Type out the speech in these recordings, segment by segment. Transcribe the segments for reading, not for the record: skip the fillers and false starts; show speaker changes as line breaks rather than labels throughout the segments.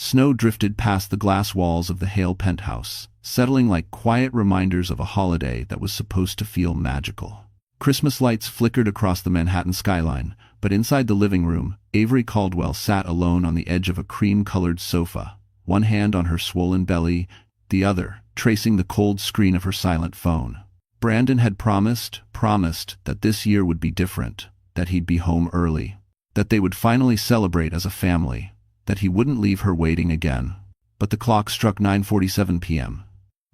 Snow drifted past the glass walls of the Hale penthouse, settling like quiet reminders of a holiday that was supposed to feel magical. Christmas lights flickered across the Manhattan skyline, but inside the living room, Avery Caldwell sat alone on the edge of a cream-colored sofa, one hand on her swollen belly, the other tracing the cold screen of her silent phone. Brandon had promised that this year would be different, that he'd be home early, that they would finally celebrate as a family, that he wouldn't leave her waiting again. But the clock struck 9:47 p.m.,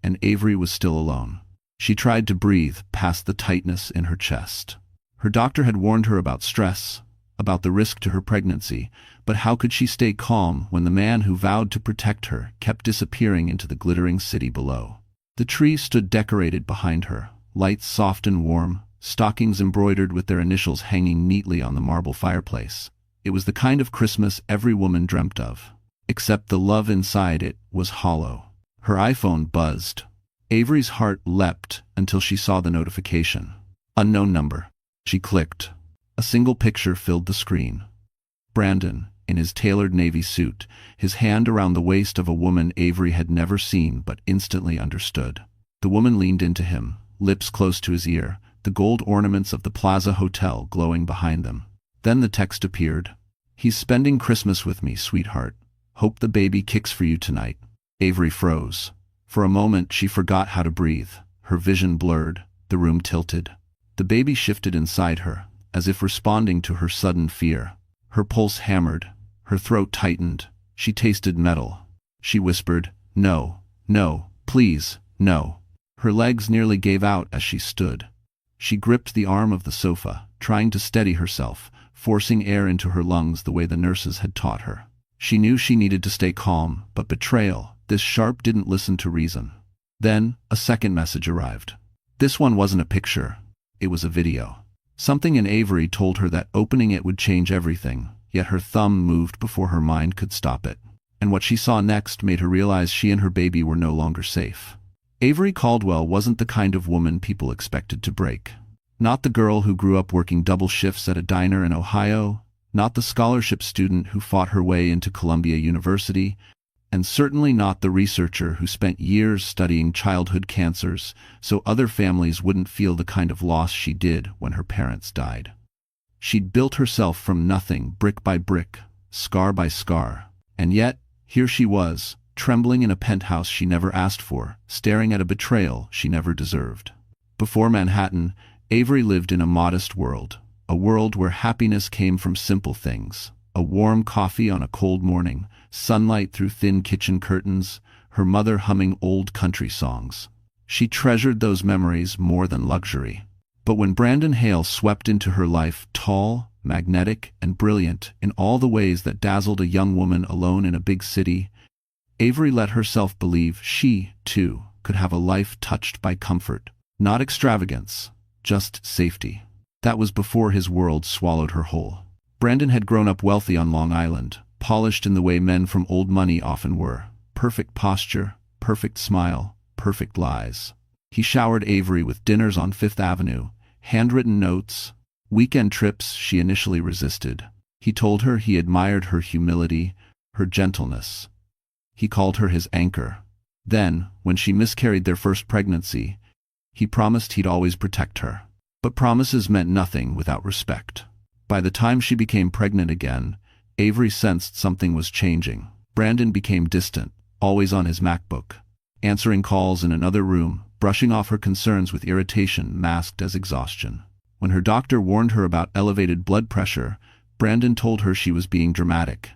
and Avery was still alone. She tried to breathe past the tightness in her chest. Her doctor had warned her about stress, about the risk to her pregnancy, but how could she stay calm when the man who vowed to protect her kept disappearing into the glittering city below? The tree stood decorated behind her, lights soft and warm, stockings embroidered with their initials hanging neatly on the marble fireplace. It was the kind of Christmas every woman dreamt of, except the love inside it was hollow. Her iPhone buzzed. Avery's heart leapt until she saw the notification. Unknown number. She clicked. A single picture filled the screen. Brandon, in his tailored navy suit, his hand around the waist of a woman Avery had never seen but instantly understood. The woman leaned into him, lips close to his ear, the gold ornaments of the Plaza Hotel glowing behind them. Then the text appeared. "He's spending Christmas with me, sweetheart. Hope the baby kicks for you tonight." Avery froze. For a moment she forgot how to breathe. Her vision blurred, the room tilted. The baby shifted inside her, as if responding to her sudden fear. Her pulse hammered, her throat tightened. She tasted metal. She whispered, "No, no, please, no." Her legs nearly gave out as she stood. She gripped the arm of the sofa, trying to steady herself, forcing air into her lungs the way the nurses had taught her. She knew she needed to stay calm, but betrayal, this sharp didn't listen to reason. Then, a second message arrived. This one wasn't a picture. It was a video. Something in Avery told her that opening it would change everything, yet her thumb moved before her mind could stop it. And what she saw next made her realize she and her baby were no longer safe. Avery Caldwell wasn't the kind of woman people expected to break. Not the girl who grew up working double shifts at a diner in Ohio, not the scholarship student who fought her way into Columbia University, and certainly not the researcher who spent years studying childhood cancers so other families wouldn't feel the kind of loss she did when her parents died. She'd built herself from nothing, brick by brick, scar by scar, and yet, here she was, trembling in a penthouse she never asked for, staring at a betrayal she never deserved. Before Manhattan, Avery lived in a modest world, a world where happiness came from simple things. A warm coffee on a cold morning, sunlight through thin kitchen curtains, her mother humming old country songs. She treasured those memories more than luxury. But when Brandon Hale swept into her life, tall, magnetic, and brilliant in all the ways that dazzled a young woman alone in a big city, Avery let herself believe she, too, could have a life touched by comfort. Not extravagance, just safety. That was before his world swallowed her whole. Brandon had grown up wealthy on Long Island, polished in the way men from old money often were. Perfect posture, perfect smile, perfect lies. He showered Avery with dinners on Fifth Avenue, handwritten notes, weekend trips she initially resisted. He told her he admired her humility, her gentleness. He called her his anchor. Then, when she miscarried their first pregnancy, he promised he'd always protect her. But promises meant nothing without respect. By the time she became pregnant again, Avery sensed something was changing. Brandon became distant, always on his MacBook, answering calls in another room, brushing off her concerns with irritation masked as exhaustion. When her doctor warned her about elevated blood pressure, Brandon told her she was being dramatic.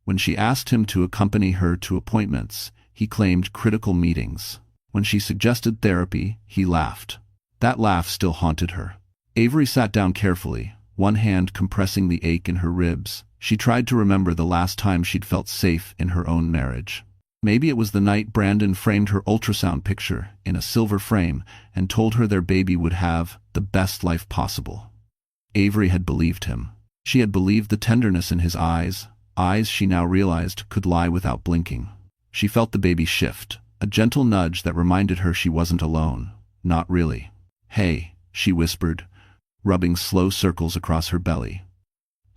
When she asked him to accompany her to appointments, he claimed critical meetings. When she suggested therapy, he laughed. That laugh still haunted her. Avery sat down carefully, one hand compressing the ache in her ribs. She tried to remember the last time she'd felt safe in her own marriage. Maybe it was the night Brandon framed her ultrasound picture in a silver frame and told her their baby would have the best life possible. Avery had believed him. She had believed the tenderness in his eyes, eyes she now realized could lie without blinking. She felt the baby shift, a gentle nudge that reminded her she wasn't alone. Not really. "Hey," she whispered, rubbing slow circles across her belly.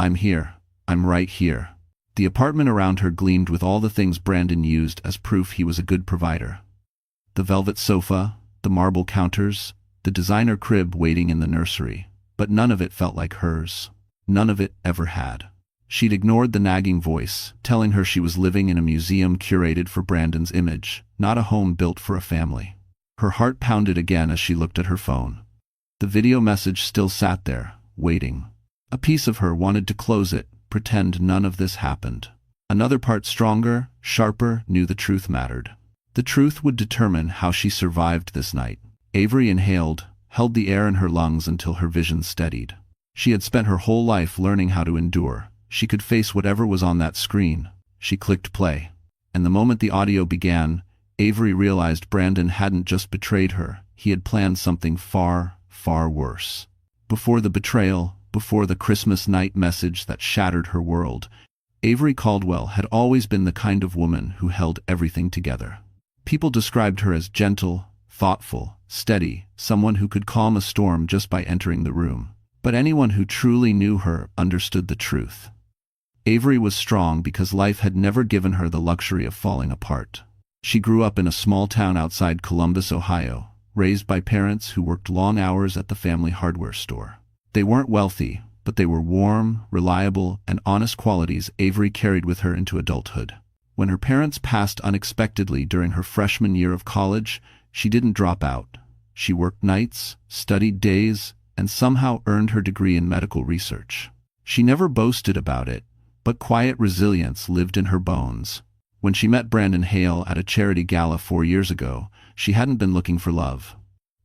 "I'm here. I'm right here." The apartment around her gleamed with all the things Brandon used as proof he was a good provider. The velvet sofa, the marble counters, the designer crib waiting in the nursery. But none of it felt like hers. None of it ever had. She'd ignored the nagging voice, telling her she was living in a museum curated for Brandon's image, not a home built for a family. Her heart pounded again as she looked at her phone. The video message still sat there, waiting. A piece of her wanted to close it, pretend none of this happened. Another part, stronger, sharper, knew the truth mattered. The truth would determine how she survived this night. Avery inhaled, held the air in her lungs until her vision steadied. She had spent her whole life learning how to endure. She could face whatever was on that screen. She clicked play. And the moment the audio began, Avery realized Brandon hadn't just betrayed her. He had planned something far, far worse. Before the betrayal, before the Christmas night message that shattered her world, Avery Caldwell had always been the kind of woman who held everything together. People described her as gentle, thoughtful, steady, someone who could calm a storm just by entering the room. But anyone who truly knew her understood the truth. Avery was strong because life had never given her the luxury of falling apart. She grew up in a small town outside Columbus, Ohio, raised by parents who worked long hours at the family hardware store. They weren't wealthy, but they were warm, reliable, and honest qualities Avery carried with her into adulthood. When her parents passed unexpectedly during her freshman year of college, she didn't drop out. She worked nights, studied days, and somehow earned her degree in medical research. She never boasted about it, but quiet resilience lived in her bones. When she met Brandon Hale at a charity gala 4 years ago, she hadn't been looking for love.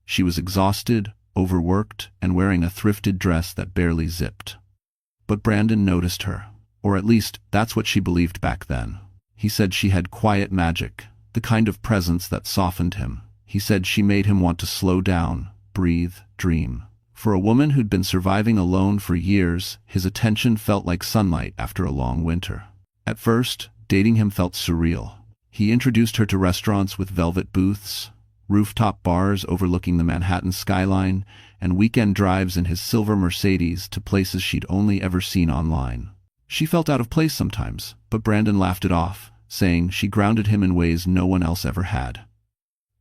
She was exhausted, overworked, and wearing a thrifted dress that barely zipped. But Brandon noticed her, or at least that's what she believed back then. He said she had quiet magic, the kind of presence that softened him. He said she made him want to slow down, breathe, dream. For a woman who'd been surviving alone for years, his attention felt like sunlight after a long winter. At first, dating him felt surreal. He introduced her to restaurants with velvet booths, rooftop bars overlooking the Manhattan skyline, and weekend drives in his silver Mercedes to places she'd only ever seen online. She felt out of place sometimes, but Brandon laughed it off, saying she grounded him in ways no one else ever had.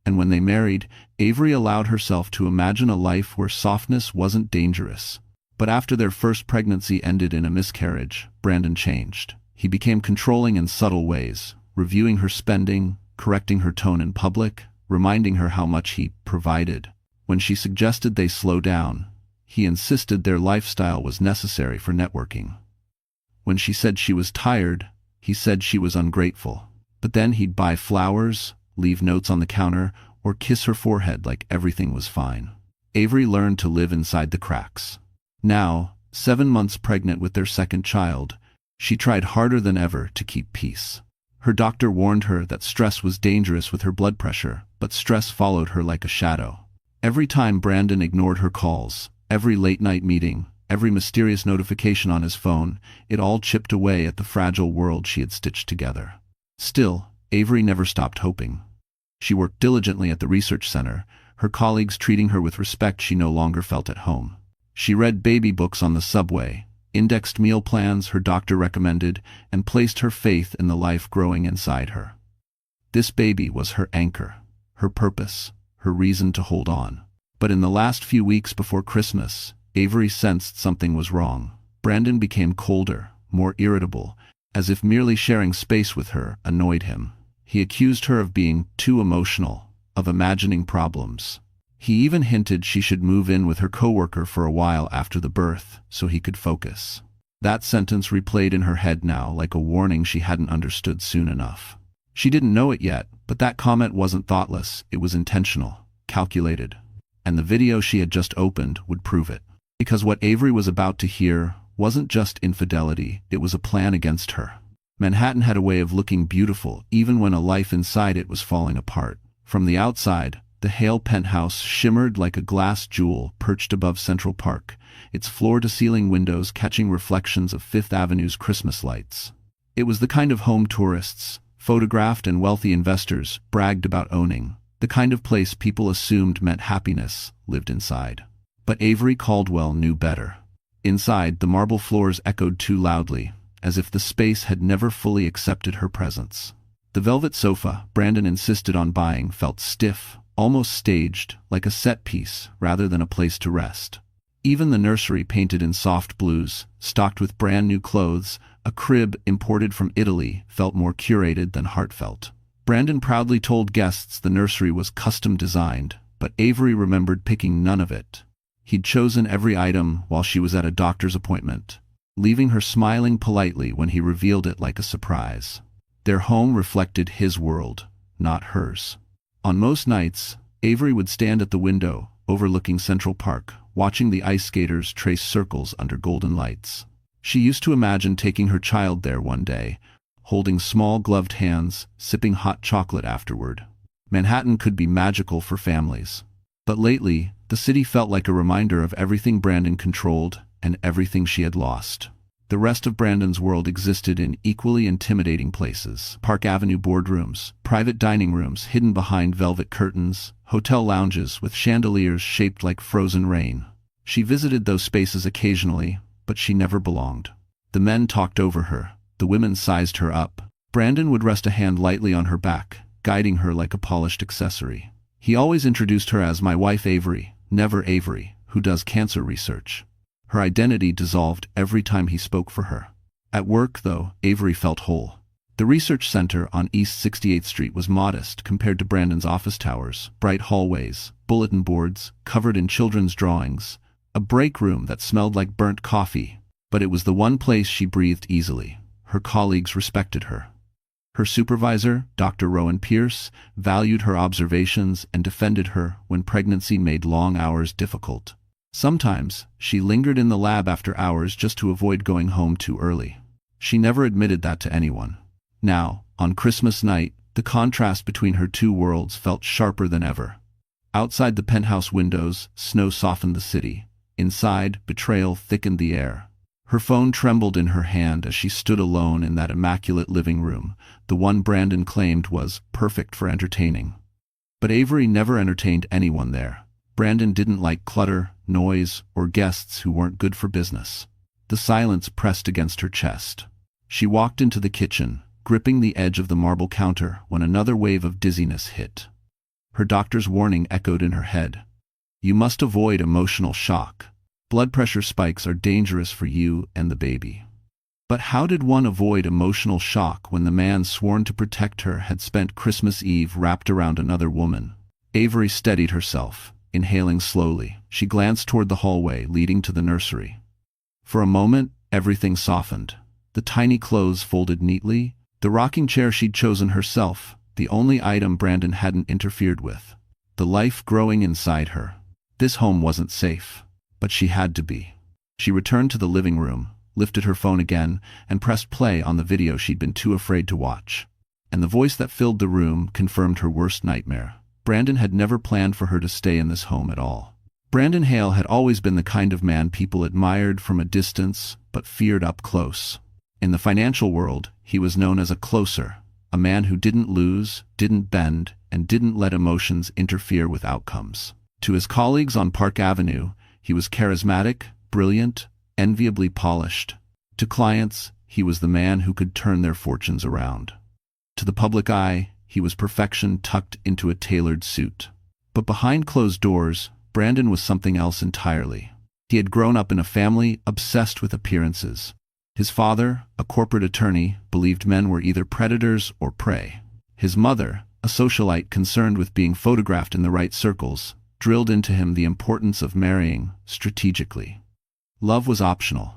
And when they married, Avery allowed herself to imagine a life where softness wasn't dangerous. But after their first pregnancy ended in a miscarriage, Brandon changed. He became controlling in subtle ways, reviewing her spending, correcting her tone in public, reminding her how much he provided. When she suggested they slow down, he insisted their lifestyle was necessary for networking. When she said she was tired, he said she was ungrateful. But then he'd buy flowers, leave notes on the counter, or kiss her forehead like everything was fine. Avery learned to live inside the cracks. Now, 7 months pregnant with their second child, she tried harder than ever to keep peace. Her doctor warned her that stress was dangerous with her blood pressure, but stress followed her like a shadow. Every time Brandon ignored her calls, every late-night meeting, every mysterious notification on his phone, it all chipped away at the fragile world she had stitched together. Still, Avery never stopped hoping. She worked diligently at the research center, her colleagues treating her with respect she no longer felt at home. She read baby books on the subway, indexed meal plans her doctor recommended, and placed her faith in the life growing inside her. This baby was her anchor, her purpose, her reason to hold on. But in the last few weeks before Christmas, Avery sensed something was wrong. Brandon became colder, more irritable, as if merely sharing space with her annoyed him. He accused her of being too emotional, of imagining problems. He even hinted she should move in with her coworker for a while after the birth, so he could focus. That sentence replayed in her head now like a warning she hadn't understood soon enough. She didn't know it yet, but that comment wasn't thoughtless, it was intentional, calculated. And the video she had just opened would prove it. Because what Avery was about to hear wasn't just infidelity, it was a plan against her. Manhattan had a way of looking beautiful even when a life inside it was falling apart. From the outside, the Hale penthouse shimmered like a glass jewel perched above Central Park, its floor-to-ceiling windows catching reflections of Fifth Avenue's Christmas lights. It was the kind of home tourists, photographed and wealthy investors, bragged about owning, the kind of place people assumed meant happiness lived inside. But Avery Caldwell knew better. Inside, the marble floors echoed too loudly, as if the space had never fully accepted her presence. The velvet sofa Brandon insisted on buying felt stiff, almost staged, like a set piece rather than a place to rest. Even the nursery, painted in soft blues, stocked with brand new clothes, a crib imported from Italy, felt more curated than heartfelt. Brandon proudly told guests the nursery was custom designed, but Avery remembered picking none of it. He'd chosen every item while she was at a doctor's appointment, leaving her smiling politely when he revealed it like a surprise. Their home reflected his world, not hers. On most nights, Avery would stand at the window, overlooking Central Park, watching the ice skaters trace circles under golden lights. She used to imagine taking her child there one day, holding small gloved hands, sipping hot chocolate afterward. Manhattan could be magical for families. But lately, the city felt like a reminder of everything Brandon controlled and everything she had lost. The rest of Brandon's world existed in equally intimidating places: Park Avenue boardrooms, private dining rooms hidden behind velvet curtains, hotel lounges with chandeliers shaped like frozen rain. She visited those spaces occasionally, but she never belonged. The men talked over her, the women sized her up. Brandon would rest a hand lightly on her back, guiding her like a polished accessory. He always introduced her as "my wife Avery," never "Avery, who does cancer research." Her identity dissolved every time he spoke for her. At work, though, Avery felt whole. The research center on East 68th Street was modest compared to Brandon's office towers: bright hallways, bulletin boards covered in children's drawings, a break room that smelled like burnt coffee. But it was the one place she breathed easily. Her colleagues respected her. Her supervisor, Dr. Rowan Pierce, valued her observations and defended her when pregnancy made long hours difficult. Sometimes, she lingered in the lab after hours just to avoid going home too early. She never admitted that to anyone. Now, on Christmas night, the contrast between her two worlds felt sharper than ever. Outside the penthouse windows, snow softened the city. Inside, betrayal thickened the air. Her phone trembled in her hand as she stood alone in that immaculate living room, the one Brandon claimed was perfect for entertaining. But Avery never entertained anyone there. Brandon didn't like clutter, noise, or guests who weren't good for business. The silence pressed against her chest. She walked into the kitchen, gripping the edge of the marble counter when another wave of dizziness hit. Her doctor's warning echoed in her head. "You must avoid emotional shock. Blood pressure spikes are dangerous for you and the baby." But how did one avoid emotional shock when the man sworn to protect her had spent Christmas Eve wrapped around another woman? Avery steadied herself. Inhaling slowly, she glanced toward the hallway leading to the nursery. For a moment, everything softened. The tiny clothes folded neatly, the rocking chair she'd chosen herself, the only item Brandon hadn't interfered with. The life growing inside her. This home wasn't safe, but she had to be. She returned to the living room, lifted her phone again, and pressed play on the video she'd been too afraid to watch. And the voice that filled the room confirmed her worst nightmare. Brandon had never planned for her to stay in this home at all. Brandon Hale had always been the kind of man people admired from a distance, but feared up close. In the financial world, he was known as a closer, a man who didn't lose, didn't bend, and didn't let emotions interfere with outcomes. To his colleagues on Park Avenue, he was charismatic, brilliant, enviably polished. To clients, he was the man who could turn their fortunes around. To the public eye, he was perfection tucked into a tailored suit. But behind closed doors, Brandon was something else entirely. He had grown up in a family obsessed with appearances. His father, a corporate attorney, believed men were either predators or prey. His mother, a socialite concerned with being photographed in the right circles, drilled into him the importance of marrying strategically. Love was optional.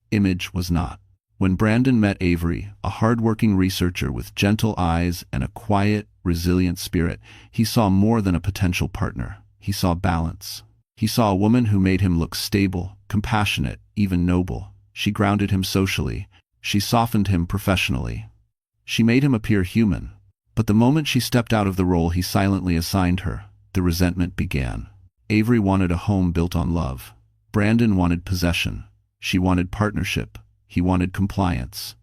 Image was not. When Brandon met Avery, a hard-working researcher with gentle eyes and a quiet, resilient spirit, he saw more than a potential partner. He saw balance. He saw a woman who made him look stable, compassionate, even noble. She grounded him socially. She softened him professionally. She made him appear human. But the moment she stepped out of the role he silently assigned her, the resentment began. Avery wanted a home built on love. Brandon wanted possession. She wanted partnership. He wanted compliance.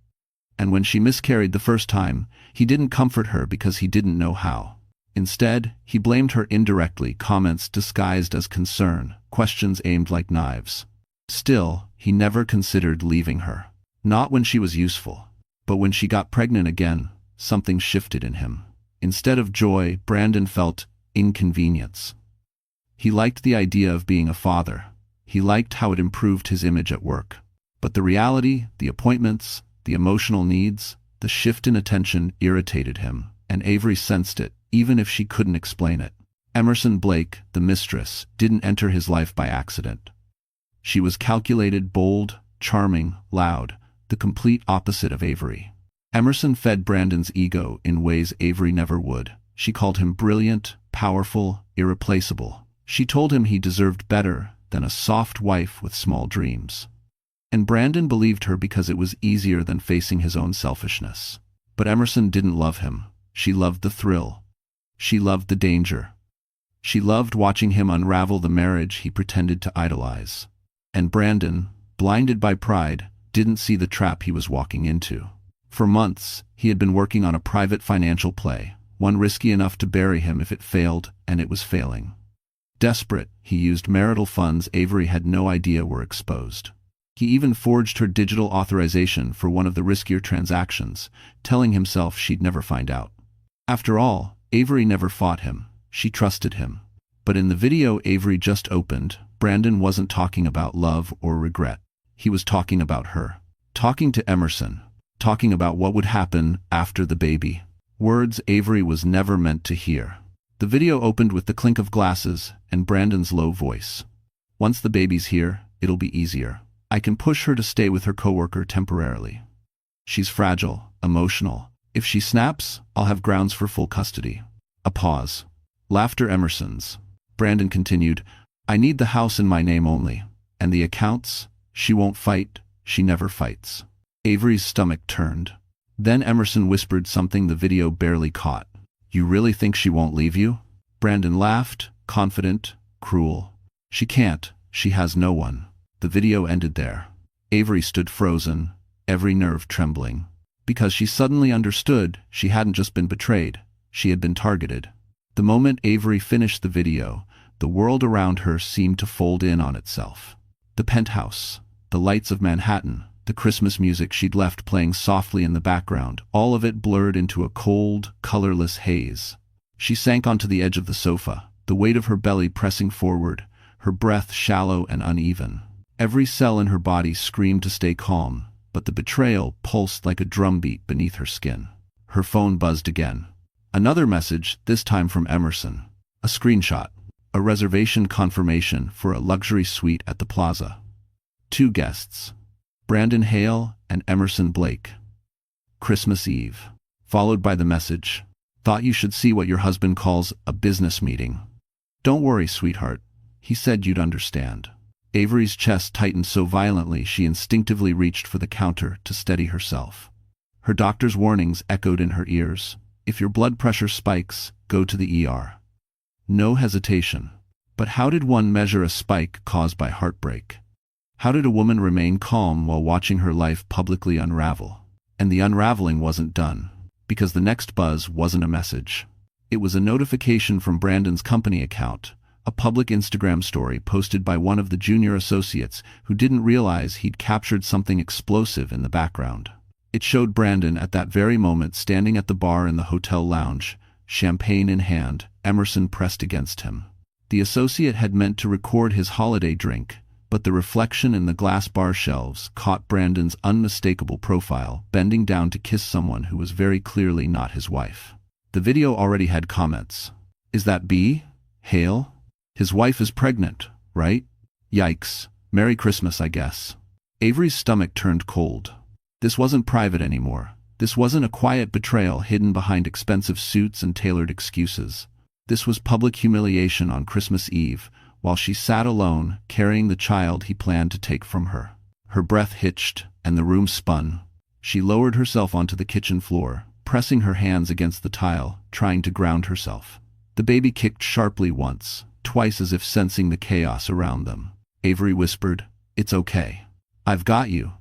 And when she miscarried the first time, he didn't comfort her because he didn't know how. Instead, he blamed her indirectly, comments disguised as concern, questions aimed like knives. Still, he never considered leaving her. Not when she was useful. But when she got pregnant again, something shifted in him. Instead of joy, Brandon felt inconvenience. He liked the idea of being a father. He liked how it improved his image at work. But the reality, the appointments, the emotional needs, the shift in attention irritated him, and Avery sensed it, even if she couldn't explain it. Emerson Blake, the mistress, didn't enter his life by accident. She was calculated, bold, charming, loud, the complete opposite of Avery. Emerson fed Brandon's ego in ways Avery never would. She called him brilliant, powerful, irreplaceable. She told him he deserved better than a soft wife with small dreams. And Brandon believed her because it was easier than facing his own selfishness. But Emerson didn't love him. She loved the thrill. She loved the danger. She loved watching him unravel the marriage he pretended to idolize. And Brandon, blinded by pride, didn't see the trap he was walking into. For months, he had been working on a private financial play, one risky enough to bury him if it failed, and it was failing. Desperate, he used marital funds Avery had no idea were exposed. He even forged her digital authorization for one of the riskier transactions, telling himself she'd never find out. After all, Avery never fought him. She trusted him. But in the video Avery just opened, Brandon wasn't talking about love or regret. He was talking about her. Talking to Emerson. Talking about what would happen after the baby. Words Avery was never meant to hear. The video opened with the clink of glasses and Brandon's low voice. Once the baby's here, it'll be easier. I can push her to stay with her coworker temporarily. She's fragile, emotional. If she snaps, I'll have grounds for full custody. A pause. Laughter Emerson's. Brandon continued, I need the house in my name only. And the accounts? She won't fight. She never fights. Avery's stomach turned. Then Emerson whispered something the video barely caught. You really think she won't leave you? Brandon laughed, confident, cruel. She can't. She has no one. The video ended there. Avery stood frozen, every nerve trembling. Because she suddenly understood she hadn't just been betrayed, she had been targeted. The moment Avery finished the video, the world around her seemed to fold in on itself. The penthouse, the lights of Manhattan, the Christmas music she'd left playing softly in the background, all of it blurred into a cold, colorless haze. She sank onto the edge of the sofa, the weight of her belly pressing forward, her breath shallow and uneven. Every cell in her body screamed to stay calm, but the betrayal pulsed like a drumbeat beneath her skin. Her phone buzzed again. Another message, this time from Emerson. A screenshot. A reservation confirmation for a luxury suite at the Plaza. 2 guests. Brandon Hale and Emerson Blake. Christmas Eve. Followed by the message. Thought you should see what your husband calls a business meeting. Don't worry, sweetheart. He said you'd understand. Avery's chest tightened so violently she instinctively reached for the counter to steady herself. Her doctor's warnings echoed in her ears. If your blood pressure spikes, go to the ER. No hesitation. But how did one measure a spike caused by heartbreak? How did a woman remain calm while watching her life publicly unravel? And the unraveling wasn't done, because the next buzz wasn't a message. It was a notification from Brandon's company account, a public Instagram story posted by one of the junior associates who didn't realize he'd captured something explosive in the background. It showed Brandon at that very moment standing at the bar in the hotel lounge, champagne in hand, Emerson pressed against him. The associate had meant to record his holiday drink, but the reflection in the glass bar shelves caught Brandon's unmistakable profile, bending down to kiss someone who was very clearly not his wife. The video already had comments. Is that B? Hale? His wife is pregnant, right? Yikes. Merry Christmas, I guess. Avery's stomach turned cold. This wasn't private anymore. This wasn't a quiet betrayal hidden behind expensive suits and tailored excuses. This was public humiliation on Christmas Eve, while she sat alone, carrying the child he planned to take from her. Her breath hitched, and the room spun. She lowered herself onto the kitchen floor, pressing her hands against the tile, trying to ground herself. The baby kicked sharply once, twice as if sensing the chaos around them. Avery whispered, "It's okay. I've got you."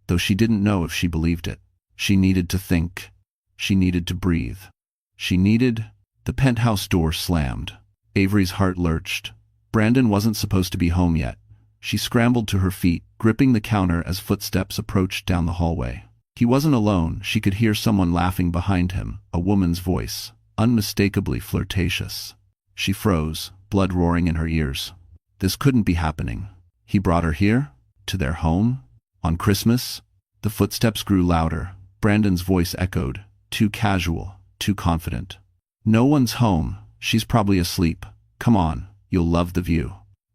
Though she didn't know if she believed it. She needed to think. She needed to breathe. The penthouse door slammed. Avery's heart lurched. Brandon wasn't supposed to be home yet, She scrambled to her feet, gripping the counter as footsteps approached down the hallway. He wasn't alone. She could hear someone laughing behind him, a woman's voice, unmistakably flirtatious. She froze, blood roaring in her ears. This couldn't be happening. He brought her here? To their home? On Christmas? The footsteps grew louder. Brandon's voice echoed, too casual, too confident. No one's home. She's probably asleep. Come on, you'll love the view.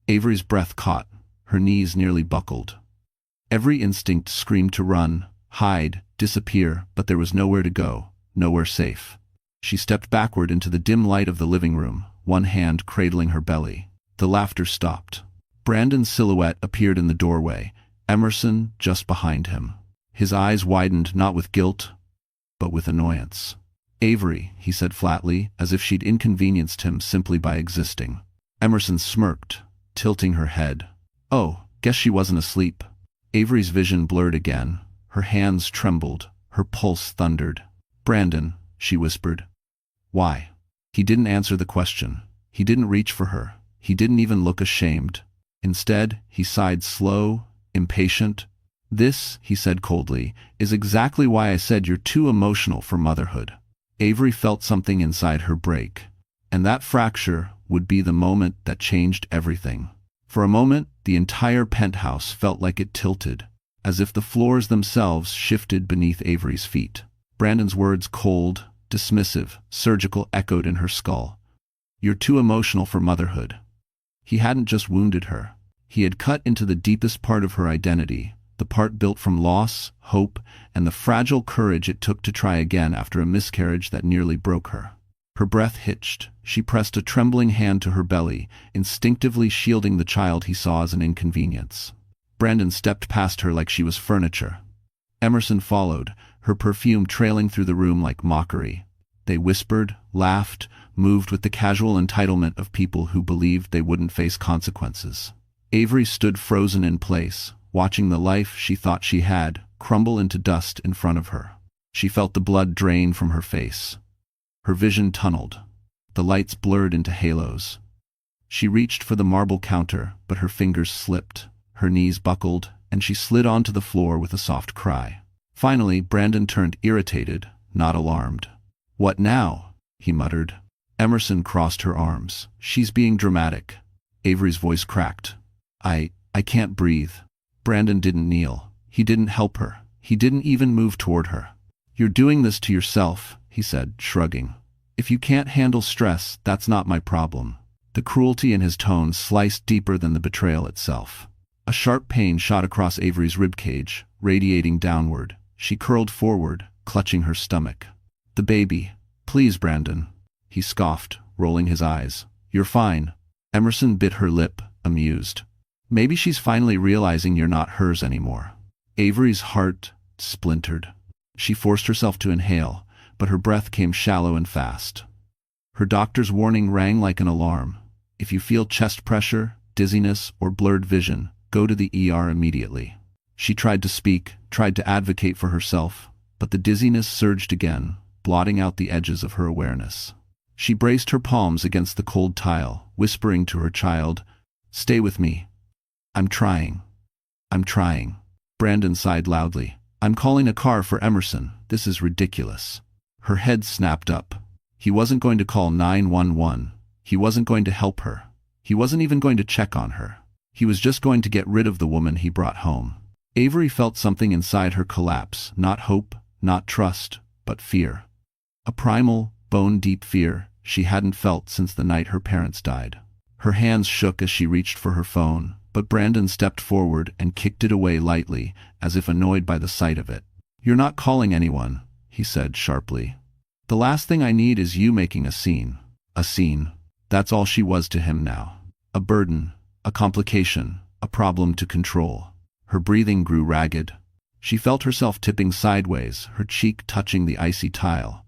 Avery's breath caught. Her knees nearly buckled. Every instinct screamed to run, hide, disappear, but there was nowhere to go, nowhere safe. She stepped backward into the dim light of the living room, one hand cradling her belly. The laughter stopped. Brandon's silhouette appeared in the doorway, Emerson just behind him. His eyes widened not with guilt, but with annoyance. Avery, he said flatly, as if she'd inconvenienced him simply by existing. Emerson smirked, tilting her head. Oh, guess she wasn't asleep. Avery's vision blurred again. Her hands trembled, her pulse thundered. Brandon, she whispered. Why? He didn't answer the question. He didn't reach for her. He didn't even look ashamed. Instead, he sighed slow, impatient. This, he said coldly, is exactly why I said you're too emotional for motherhood. Avery felt something inside her break. And that fracture would be the moment that changed everything. For a moment, the entire penthouse felt like it tilted, as if the floors themselves shifted beneath Avery's feet. Brandon's words, cold, dismissive, surgical, echoed in her skull. You're too emotional for motherhood. He hadn't just wounded her. He had cut into the deepest part of her identity, the part built from loss, hope, and the fragile courage it took to try again after a miscarriage that nearly broke her. Her breath hitched. She pressed a trembling hand to her belly, instinctively shielding the child he saw as an inconvenience. Brandon stepped past her like she was furniture. Emerson followed, her perfume trailing through the room like mockery. They whispered, laughed, moved with the casual entitlement of people who believed they wouldn't face consequences. Avery stood frozen in place, watching the life she thought she had crumble into dust in front of her. She felt the blood drain from her face. Her vision tunneled. The lights blurred into halos. She reached for the marble counter, but her fingers slipped. Her knees buckled, and she slid onto the floor with a soft cry. Finally, Brandon turned irritated, not alarmed. What now? He muttered. Emerson crossed her arms. She's being dramatic. Avery's voice cracked. I can't breathe. Brandon didn't kneel. He didn't help her. He didn't even move toward her. You're doing this to yourself, he said, shrugging. If you can't handle stress, that's not my problem. The cruelty in his tone sliced deeper than the betrayal itself. A sharp pain shot across Avery's ribcage, radiating downward. She curled forward, clutching her stomach. The baby. Please, Brandon. He scoffed, rolling his eyes. You're fine. Emerson bit her lip, amused. Maybe she's finally realizing you're not hers anymore. Avery's heart splintered. She forced herself to inhale, but her breath came shallow and fast. Her doctor's warning rang like an alarm. If you feel chest pressure, dizziness, or blurred vision, go to the ER immediately. She tried to speak, tried to advocate for herself, but the dizziness surged again, blotting out the edges of her awareness. She braced her palms against the cold tile, whispering to her child, "Stay with me. I'm trying. I'm trying." Brandon sighed loudly. "I'm calling a car for Emerson. This is ridiculous." Her head snapped up. He wasn't going to call 911. He wasn't going to help her. He wasn't even going to check on her. He was just going to get rid of the woman he brought home. Avery felt something inside her collapse, not hope, not trust, but fear. A primal, bone-deep fear she hadn't felt since the night her parents died. Her hands shook as she reached for her phone, but Brandon stepped forward and kicked it away lightly, as if annoyed by the sight of it. "You're not calling anyone," he said sharply. "The last thing I need is you making a scene." A scene. That's all she was to him now. A burden, a complication, a problem to control. Her breathing grew ragged. She felt herself tipping sideways, her cheek touching the icy tile.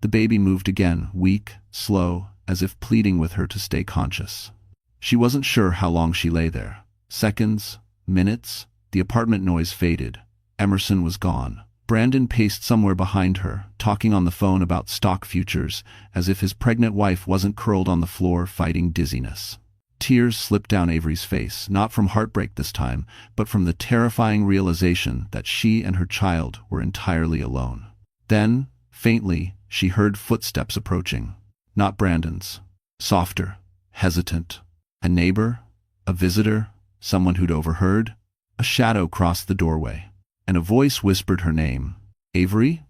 The baby moved again, weak, slow, as if pleading with her to stay conscious. She wasn't sure how long she lay there. Seconds, minutes, the apartment noise faded. Emerson was gone. Brandon paced somewhere behind her, talking on the phone about stock futures, as if his pregnant wife wasn't curled on the floor fighting dizziness. Tears slipped down Avery's face, not from heartbreak this time, but from the terrifying realization that she and her child were entirely alone. Then, faintly, she heard footsteps approaching. Not Brandon's. Softer, hesitant. A neighbor? A visitor? Someone who'd overheard? A shadow crossed the doorway, and a voice whispered her name. Avery?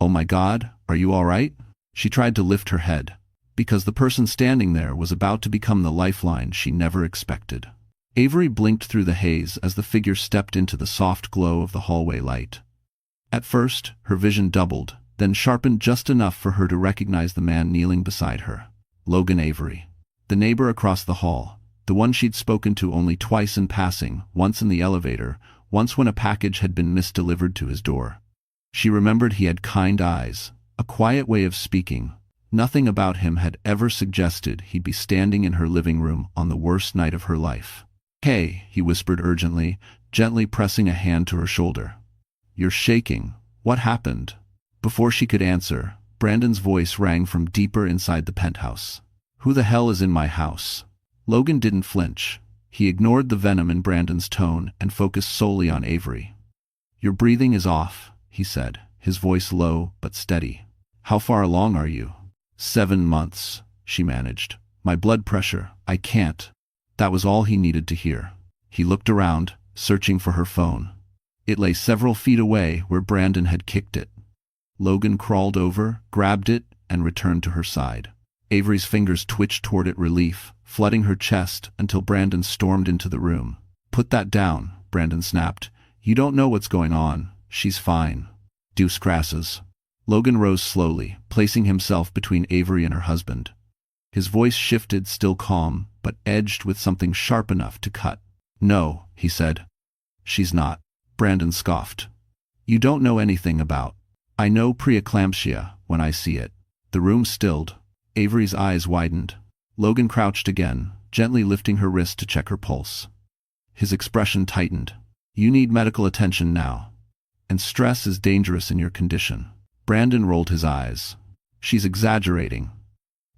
Oh my God, are you all right? She tried to lift her head, because the person standing there was about to become the lifeline she never expected. Avery blinked through the haze as the figure stepped into the soft glow of the hallway light. At first, her vision doubled, then sharpened just enough for her to recognize the man kneeling beside her. Logan Avery. The neighbor across the hall, the one she'd spoken to only twice in passing, once in the elevator, once when a package had been misdelivered to his door. She remembered he had kind eyes, a quiet way of speaking. Nothing about him had ever suggested he'd be standing in her living room on the worst night of her life. Hey, he whispered urgently, gently pressing a hand to her shoulder. You're shaking. What happened? Before she could answer, Brandon's voice rang from deeper inside the penthouse. Who the hell is in my house? Logan didn't flinch. He ignored the venom in Brandon's tone and focused solely on Avery. Your breathing is off, he said, his voice low but steady. How far along are you? 7 months, she managed. My blood pressure, I can't. That was all he needed to hear. He looked around, searching for her phone. It lay several feet away where Brandon had kicked it. Logan crawled over, grabbed it, and returned to her side. Avery's fingers twitched toward it relief, flooding her chest until Brandon stormed into the room. Put that down, Brandon snapped. You don't know what's going on. She's fine. Deuce crasses. Logan rose slowly, placing himself between Avery and her husband. His voice shifted, still calm, but edged with something sharp enough to cut. No, he said. She's not. Brandon scoffed. You don't know anything about. I know preeclampsia when I see it. The room stilled. Avery's eyes widened. Logan crouched again, gently lifting her wrist to check her pulse. His expression tightened. You need medical attention now. And stress is dangerous in your condition. Brandon rolled his eyes. She's exaggerating.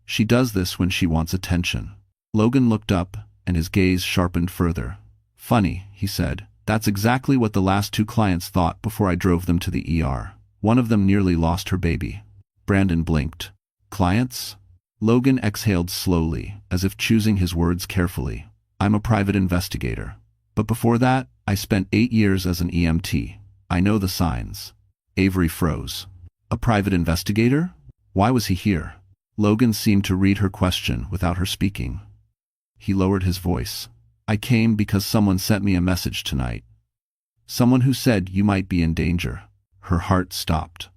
She does this when she wants attention. Logan looked up, and his gaze sharpened further. Funny, he said. That's exactly what the last 2 clients thought before I drove them to the ER. One of them nearly lost her baby. Brandon blinked. Clients? Logan exhaled slowly, as if choosing his words carefully. I'm a private investigator. But before that, I spent 8 years as an EMT. I know the signs. Avery froze. A private investigator? Why was he here? Logan seemed to read her question without her speaking. He lowered his voice. I came because someone sent me a message tonight. Someone who said you might be in danger. Her heart stopped.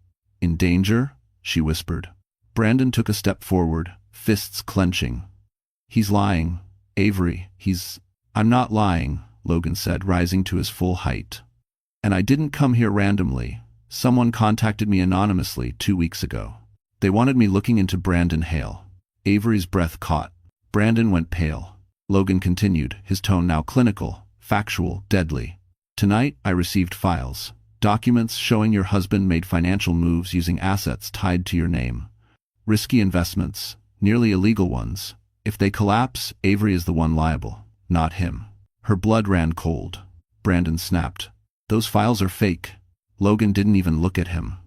In danger? She whispered. Brandon took a step forward, fists clenching. He's lying. Avery, I'm not lying, Logan said, rising to his full height. And I didn't come here randomly. Someone contacted me anonymously 2 weeks ago. They wanted me looking into Brandon Hale. Avery's breath caught. Brandon went pale. Logan continued, his tone now clinical, factual, deadly. Tonight, I received files. Documents showing your husband made financial moves using assets tied to your name. Risky investments, nearly illegal ones. If they collapse, Avery is the one liable, not him. Her blood ran cold. Brandon snapped. Those files are fake. Logan didn't even look at him.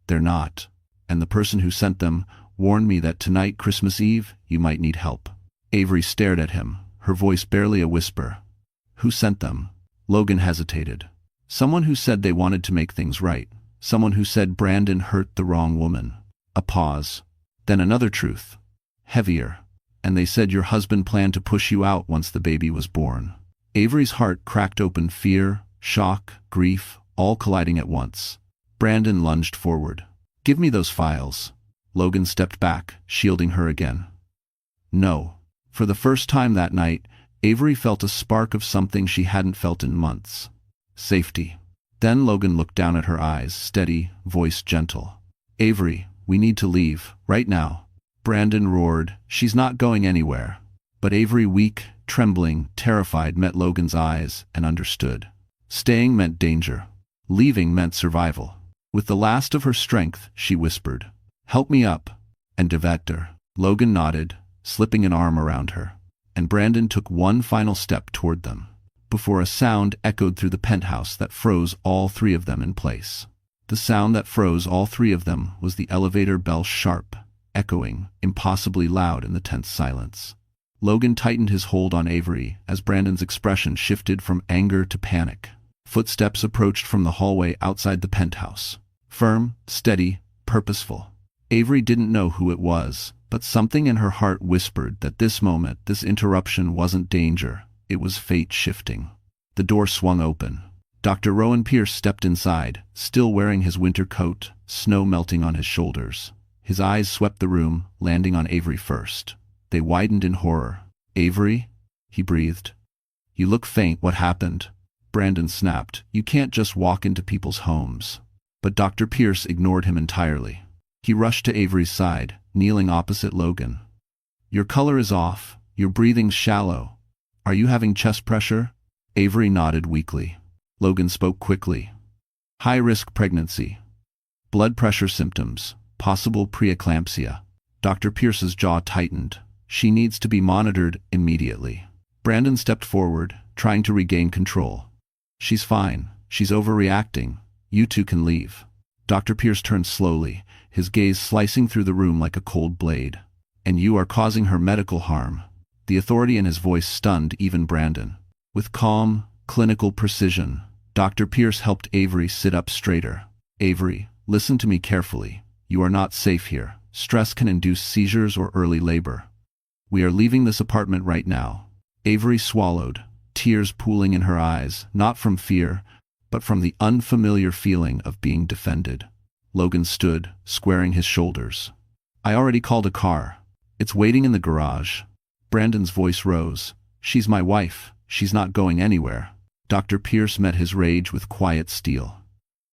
They're not. And the person who sent them warned me that tonight, Christmas Eve, you might need help. Avery stared at him, her voice barely a whisper. Who sent them? Logan hesitated. Someone who said they wanted to make things right. Someone who said Brandon hurt the wrong woman. A pause. Then another truth. Heavier. And they said your husband planned to push you out once the baby was born. Avery's heart cracked open, fear, shock, grief, all colliding at once. Brandon lunged forward. Give me those files. Logan stepped back, shielding her again. No. For the first time that night, Avery felt a spark of something she hadn't felt in months. Safety. Then Logan looked down at her eyes, steady, voice gentle. Avery, we need to leave, right now. Brandon roared, she's not going anywhere. But Avery, weak, trembling, terrified, met Logan's eyes and understood. Staying meant danger. Leaving meant survival. With the last of her strength, she whispered, help me up. And Devector. Logan nodded, slipping an arm around her. and Brandon took one final step toward them, before a sound echoed through the penthouse that froze all three of them in place. The sound that froze all three of them was the elevator bell, sharp, echoing, impossibly loud in the tense silence. Logan tightened his hold on Avery as Brandon's expression shifted from anger to panic. Footsteps approached from the hallway outside the penthouse. Firm, steady, purposeful. Avery didn't know who it was, but something in her heart whispered that this moment, this interruption wasn't danger, it was fate shifting. The door swung open. Dr. Rowan Pierce stepped inside, still wearing his winter coat, snow melting on his shoulders. His eyes swept the room, landing on Avery first. They widened in horror. "Avery?" he breathed. "You look faint. What happened?" Brandon snapped. "You can't just walk into people's homes." But Dr. Pierce ignored him entirely. He rushed to Avery's side, kneeling opposite Logan. "Your color is off. Your breathing's shallow. Are you having chest pressure?" Avery nodded weakly. Logan spoke quickly. "High-risk pregnancy. Blood pressure symptoms. Possible preeclampsia." Dr. Pierce's jaw tightened. "She needs to be monitored immediately." Brandon stepped forward, trying to regain control. "She's fine. She's overreacting. You two can leave." Dr. Pierce turned slowly, his gaze slicing through the room like a cold blade. "And you are causing her medical harm." The authority in his voice stunned even Brandon. With calm, clinical precision, Dr. Pierce helped Avery sit up straighter. "Avery, listen to me carefully. You are not safe here. Stress can induce seizures or early labor. We are leaving this apartment right now." Avery swallowed, tears pooling in her eyes, not from fear, but from the unfamiliar feeling of being defended. Logan stood, squaring his shoulders. "I already called a car. It's waiting in the garage." Brandon's voice rose. "She's my wife. She's not going anywhere." Dr. Pierce met his rage with quiet steel.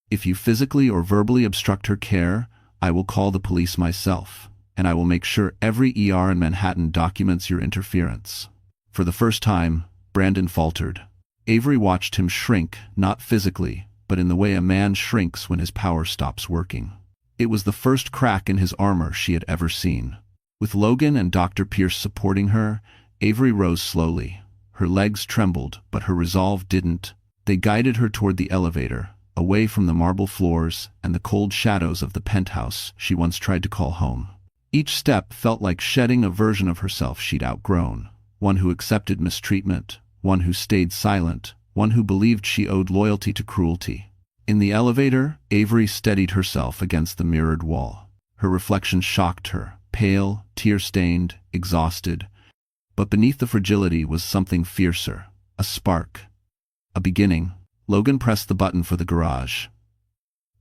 "If you physically or verbally obstruct her care, I will call the police myself, and I will make sure every ER in Manhattan documents your interference." For the first time, Brandon faltered. Avery watched him shrink, not physically, but in the way a man shrinks when his power stops working. It was the first crack in his armor she had ever seen. With Logan and Dr. Pierce supporting her, Avery rose slowly. Her legs trembled, but her resolve didn't. They guided her toward the elevator, away from the marble floors and the cold shadows of the penthouse she once tried to call home. Each step felt like shedding a version of herself she'd outgrown, one who accepted mistreatment, one who stayed silent, one who believed she owed loyalty to cruelty. In the elevator, Avery steadied herself against the mirrored wall. Her reflection shocked her, pale, tear-stained, exhausted. But beneath the fragility was something fiercer, a spark, a beginning. Logan pressed the button for the garage.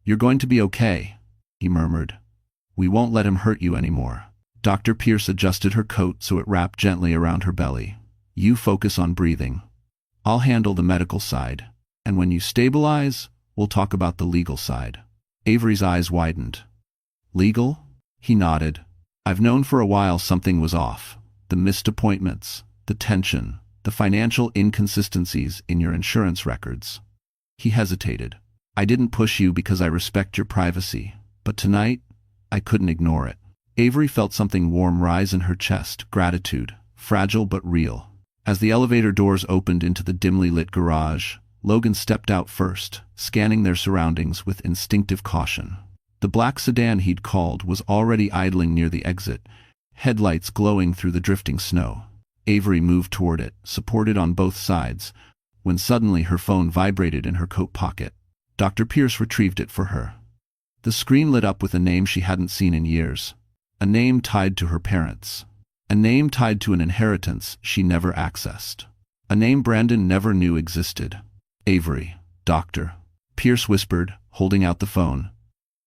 "You're going to be okay," he murmured. "We won't let him hurt you anymore." Dr. Pierce adjusted her coat so it wrapped gently around her belly. "You focus on breathing. I'll handle the medical side. And when you stabilize, we'll talk about the legal side." Avery's eyes widened. "Legal?" He nodded. "I've known for a while something was off. The missed appointments, the tension, the financial inconsistencies in your insurance records." He hesitated. "I didn't push you because I respect your privacy, but tonight, I couldn't ignore it." Avery felt something warm rise in her chest, gratitude, fragile but real. As the elevator doors opened into the dimly lit garage, Logan stepped out first, scanning their surroundings with instinctive caution. The black sedan he'd called was already idling near the exit, headlights glowing through the drifting snow. Avery moved toward it, supported on both sides, when suddenly her phone vibrated in her coat pocket. Dr. Pierce retrieved it for her. The screen lit up with a name she hadn't seen in years. A name tied to her parents. A name tied to an inheritance she never accessed. A name Brandon never knew existed. "Avery, Doctor," Pierce whispered, holding out the phone.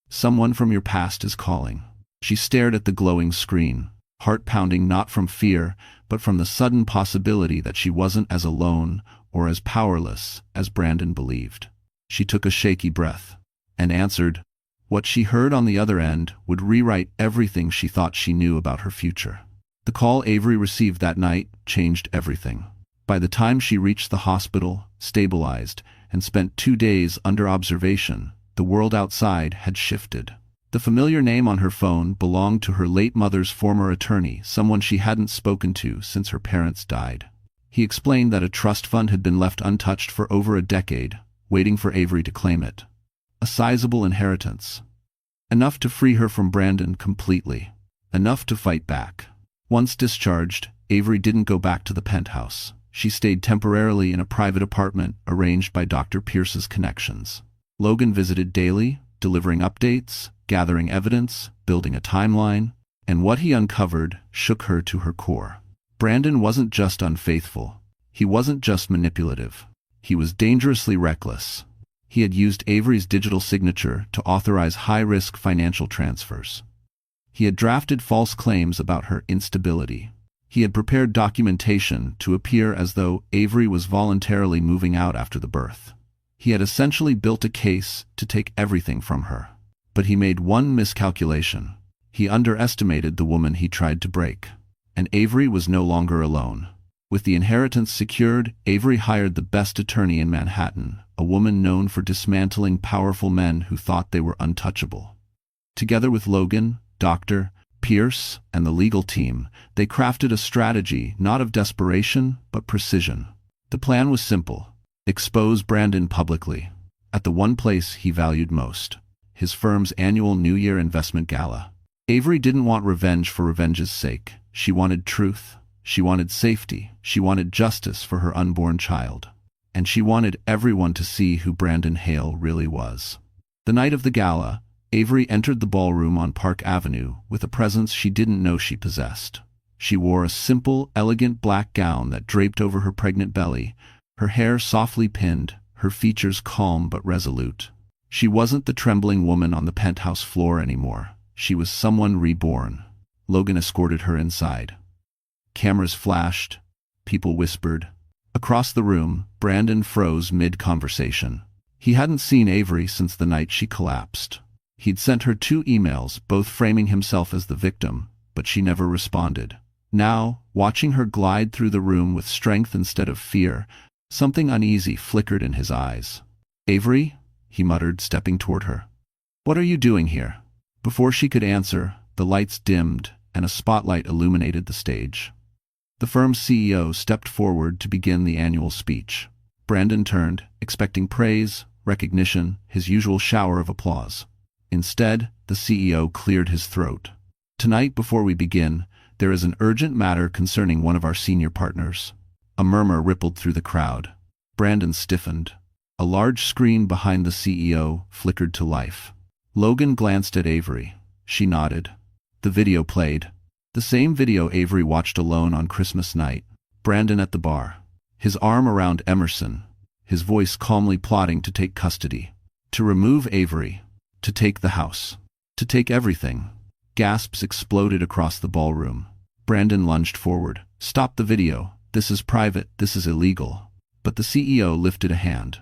"Someone from your past is calling." She stared at the glowing screen, heart pounding not from fear, but from the sudden possibility that she wasn't as alone or as powerless as Brandon believed. She took a shaky breath and answered. What she heard on the other end would rewrite everything she thought she knew about her future. The call Avery received that night changed everything. By the time she reached the hospital, stabilized, and spent 2 days under observation, the world outside had shifted. The familiar name on her phone belonged to her late mother's former attorney, someone she hadn't spoken to since her parents died. He explained that a trust fund had been left untouched for over a decade, waiting for Avery to claim it. A sizable inheritance. Enough to free her from Brandon completely. Enough to fight back. Once discharged, Avery didn't go back to the penthouse. She stayed temporarily in a private apartment arranged by Dr. Pierce's connections. Logan visited daily, delivering updates, gathering evidence, building a timeline, and what he uncovered shook her to her core. Brandon wasn't just unfaithful. He wasn't just manipulative. He was dangerously reckless. He had used Avery's digital signature to authorize high-risk financial transfers. He had drafted false claims about her instability. He had prepared documentation to appear as though Avery was voluntarily moving out after the birth. He had essentially built a case to take everything from her. But he made one miscalculation. He underestimated the woman he tried to break. And Avery was no longer alone. With the inheritance secured, Avery hired the best attorney in Manhattan, a woman known for dismantling powerful men who thought they were untouchable. Together with Logan, Dr. Pierce, and the legal team, they crafted a strategy not of desperation, but precision. The plan was simple. Expose Brandon publicly, at the one place he valued most. His firm's annual New Year investment gala. Avery didn't want revenge for revenge's sake. She wanted truth. She wanted safety. She wanted justice for her unborn child. And she wanted everyone to see who Brandon Hale really was. The night of the gala, Avery entered the ballroom on Park Avenue with a presence she didn't know she possessed. She wore a simple, elegant black gown that draped over her pregnant belly, her hair softly pinned, her features calm but resolute. She wasn't the trembling woman on the penthouse floor anymore. She was someone reborn. Logan escorted her inside. Cameras flashed. People whispered. Across the room, Brandon froze mid-conversation. He hadn't seen Avery since the night she collapsed. He'd sent her 2 emails, both framing himself as the victim, but she never responded. Now, watching her glide through the room with strength instead of fear, something uneasy flickered in his eyes. "Avery?" he muttered, stepping toward her. "What are you doing here?" Before she could answer, the lights dimmed and a spotlight illuminated the stage. The firm's CEO stepped forward to begin the annual speech. Brandon turned, expecting praise, recognition, his usual shower of applause. Instead, the CEO cleared his throat. "Tonight, before we begin, there is an urgent matter concerning one of our senior partners." A murmur rippled through the crowd. Brandon stiffened. A large screen behind the CEO flickered to life. Logan glanced at Avery. She nodded. The video played. The same video Avery watched alone on Christmas night. Brandon at the bar. His arm around Emerson. His voice calmly plotting to take custody. To remove Avery. To take the house. To take everything. Gasps exploded across the ballroom. Brandon lunged forward. "Stop the video. This is private. This is illegal." But the CEO lifted a hand.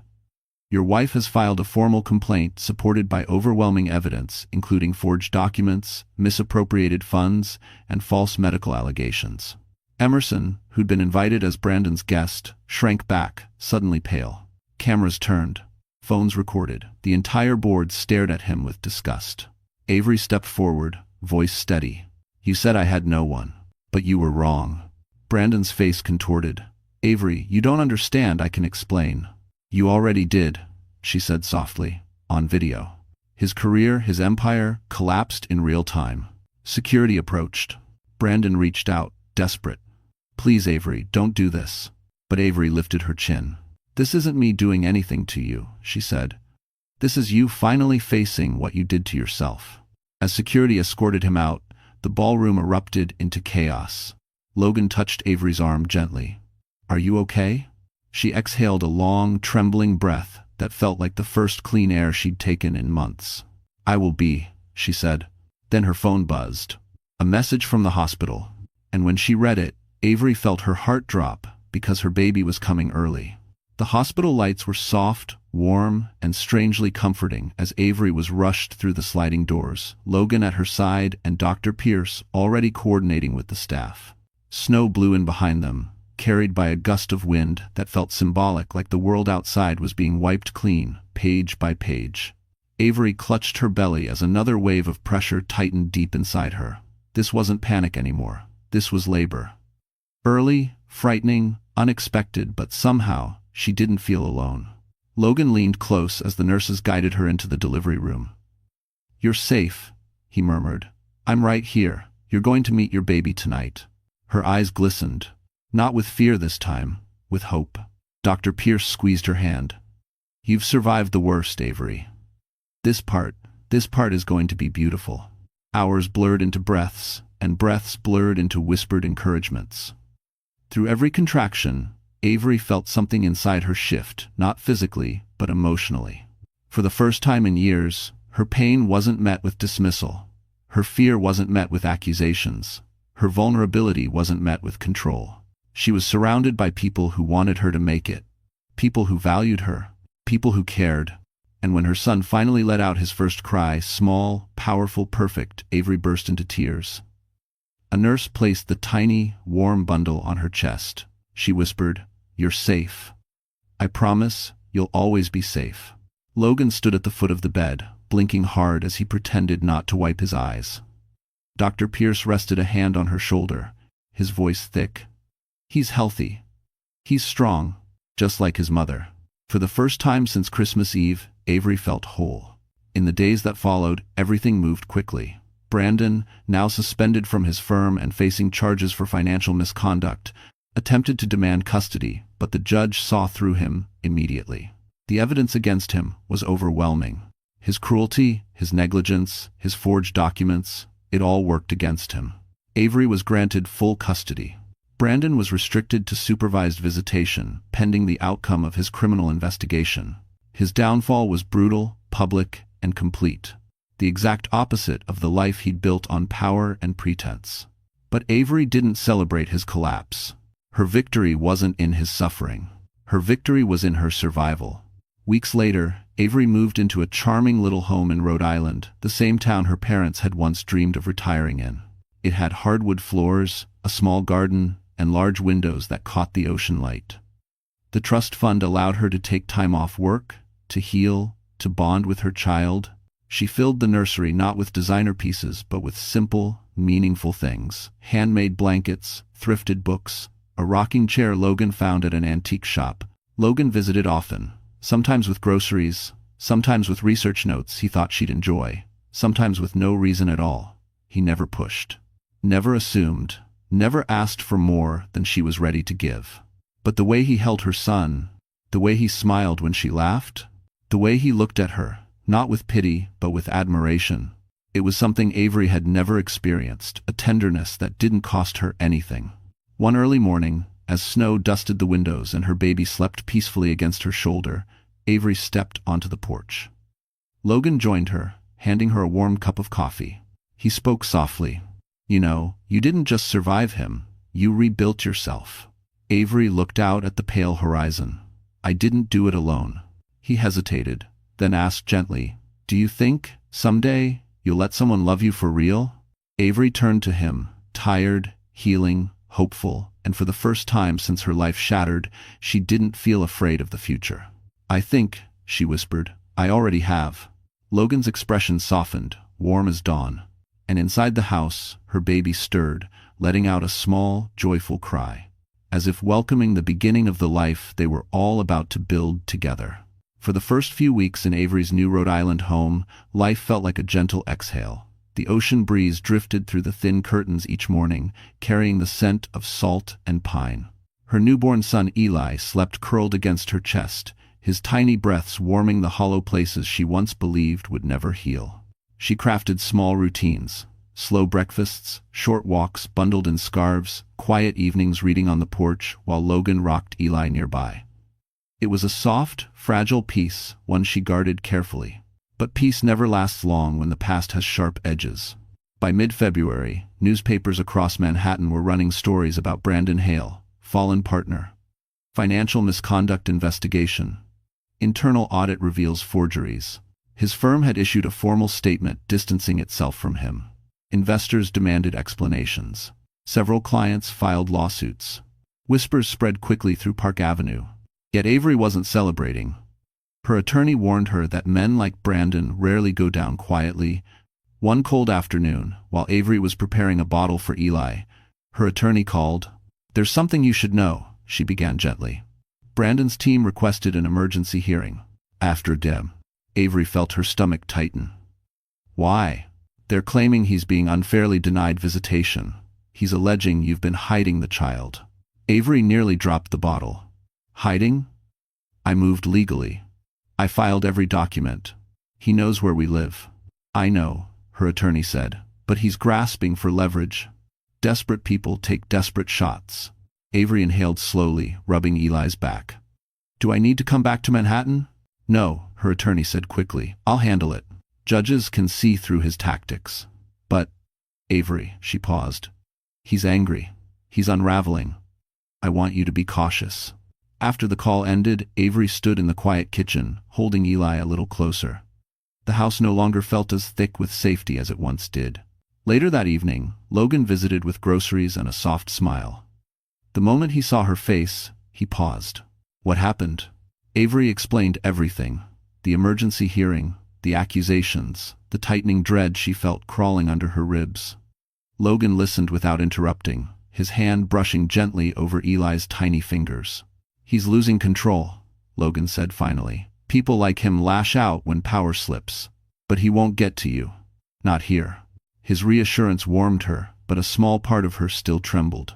"Your wife has filed a formal complaint supported by overwhelming evidence, including forged documents, misappropriated funds, and false medical allegations." Emerson, who'd been invited as Brandon's guest, shrank back, suddenly pale. Cameras turned. Phones recorded. The entire board stared at him with disgust. Avery stepped forward, voice steady. "You said I had no one. But you were wrong." Brandon's face contorted. "Avery, you don't understand. I can explain." "You already did," she said softly, on video. His career, his empire, collapsed in real time. Security approached. Brandon reached out, desperate. "Please, Avery, don't do this." But Avery lifted her chin. "This isn't me doing anything to you," she said. "This is you finally facing what you did to yourself." As security escorted him out, the ballroom erupted into chaos. Logan touched Avery's arm gently. "Are you okay?" She exhaled a long, trembling breath that felt like the first clean air she'd taken in months. "I will be," she said. Then her phone buzzed. A message from the hospital. And when she read it, Avery felt her heart drop because her baby was coming early. The hospital lights were soft, warm, and strangely comforting as Avery was rushed through the sliding doors, Logan at her side and Dr. Pierce already coordinating with the staff. Snow blew in behind them, carried by a gust of wind that felt symbolic, like the world outside was being wiped clean, page by page. Avery clutched her belly as another wave of pressure tightened deep inside her. This wasn't panic anymore. This was labor. Early, frightening, unexpected, but somehow, she didn't feel alone. Logan leaned close as the nurses guided her into the delivery room. "You're safe," he murmured. "I'm right here. You're going to meet your baby tonight." Her eyes glistened. Not with fear this time, with hope. Dr. Pierce squeezed her hand. "You've survived the worst, Avery. This part is going to be beautiful." Hours blurred into breaths, and breaths blurred into whispered encouragements. Through every contraction, Avery felt something inside her shift, not physically, but emotionally. For the first time in years, her pain wasn't met with dismissal. Her fear wasn't met with accusations. Her vulnerability wasn't met with control. She was surrounded by people who wanted her to make it, people who valued her, people who cared. And when her son finally let out his first cry, small, powerful, perfect, Avery burst into tears. A nurse placed the tiny, warm bundle on her chest. She whispered, "You're safe. I promise you'll always be safe." Logan stood at the foot of the bed, blinking hard as he pretended not to wipe his eyes. Dr. Pierce rested a hand on her shoulder, his voice thick. "He's healthy. He's strong, just like his mother." For the first time since Christmas Eve, Avery felt whole. In the days that followed, everything moved quickly. Brandon, now suspended from his firm and facing charges for financial misconduct, attempted to demand custody, but the judge saw through him immediately. The evidence against him was overwhelming. His cruelty, his negligence, his forged documents, it all worked against him. Avery was granted full custody. Brandon was restricted to supervised visitation, pending the outcome of his criminal investigation. His downfall was brutal, public, and complete. The exact opposite of the life he'd built on power and pretense. But Avery didn't celebrate his collapse. Her victory wasn't in his suffering. Her victory was in her survival. Weeks later, Avery moved into a charming little home in Rhode Island, the same town her parents had once dreamed of retiring in. It had hardwood floors, a small garden, and large windows that caught the ocean light. The trust fund allowed her to take time off work, to heal, to bond with her child. She filled the nursery not with designer pieces, but with simple, meaningful things. Handmade blankets, thrifted books, a rocking chair Logan found at an antique shop. Logan visited often, sometimes with groceries, sometimes with research notes he thought she'd enjoy, sometimes with no reason at all. He never pushed, never assumed, never asked for more than she was ready to give. But the way he held her son, the way he smiled when she laughed, the way he looked at her, not with pity, but with admiration, it was something Avery had never experienced, a tenderness that didn't cost her anything. One early morning, as snow dusted the windows and her baby slept peacefully against her shoulder, Avery stepped onto the porch. Logan joined her, handing her a warm cup of coffee. He spoke softly. "You know, you didn't just survive him, you rebuilt yourself." Avery looked out at the pale horizon. "I didn't do it alone." He hesitated, then asked gently, "Do you think, someday, you'll let someone love you for real?" Avery turned to him, tired, healing, hopeful, and for the first time since her life shattered, she didn't feel afraid of the future. "I think," she whispered, "I already have." Logan's expression softened, warm as dawn. And inside the house, her baby stirred, letting out a small, joyful cry, as if welcoming the beginning of the life they were all about to build together. For the first few weeks in Avery's new Rhode Island home, life felt like a gentle exhale. The ocean breeze drifted through the thin curtains each morning, carrying the scent of salt and pine. Her newborn son Eli slept curled against her chest, his tiny breaths warming the hollow places she once believed would never heal. She crafted small routines, slow breakfasts, short walks bundled in scarves, quiet evenings reading on the porch while Logan rocked Eli nearby. It was a soft, fragile peace, one she guarded carefully. But peace never lasts long when the past has sharp edges. By mid-February, newspapers across Manhattan were running stories about Brandon Hale, fallen partner. Financial misconduct investigation. Internal audit reveals forgeries. His firm had issued a formal statement distancing itself from him. Investors demanded explanations. Several clients filed lawsuits. Whispers spread quickly through Park Avenue. Yet Avery wasn't celebrating. Her attorney warned her that men like Brandon rarely go down quietly. One cold afternoon, while Avery was preparing a bottle for Eli, her attorney called. "There's something you should know," she began gently. "Brandon's team requested an emergency hearing." After dim, Avery felt her stomach tighten. "Why?" "They're claiming he's being unfairly denied visitation. He's alleging you've been hiding the child." Avery nearly dropped the bottle. "Hiding? I moved legally. I filed every document. He knows where we live." "I know," her attorney said, "but he's grasping for leverage. Desperate people take desperate shots." Avery inhaled slowly, rubbing Eli's back. "Do I need to come back to Manhattan?" "No," her attorney said quickly. "I'll handle it. Judges can see through his tactics." "But, Avery," she paused. "He's angry. He's unraveling. I want you to be cautious." After the call ended, Avery stood in the quiet kitchen, holding Eli a little closer. The house no longer felt as thick with safety as it once did. Later that evening, Logan visited with groceries and a soft smile. The moment he saw her face, he paused. "What happened?" Avery explained everything. The emergency hearing, the accusations, the tightening dread she felt crawling under her ribs. Logan listened without interrupting, his hand brushing gently over Eli's tiny fingers. "He's losing control," Logan said finally. "People like him lash out when power slips. But he won't get to you. Not here." His reassurance warmed her, but a small part of her still trembled.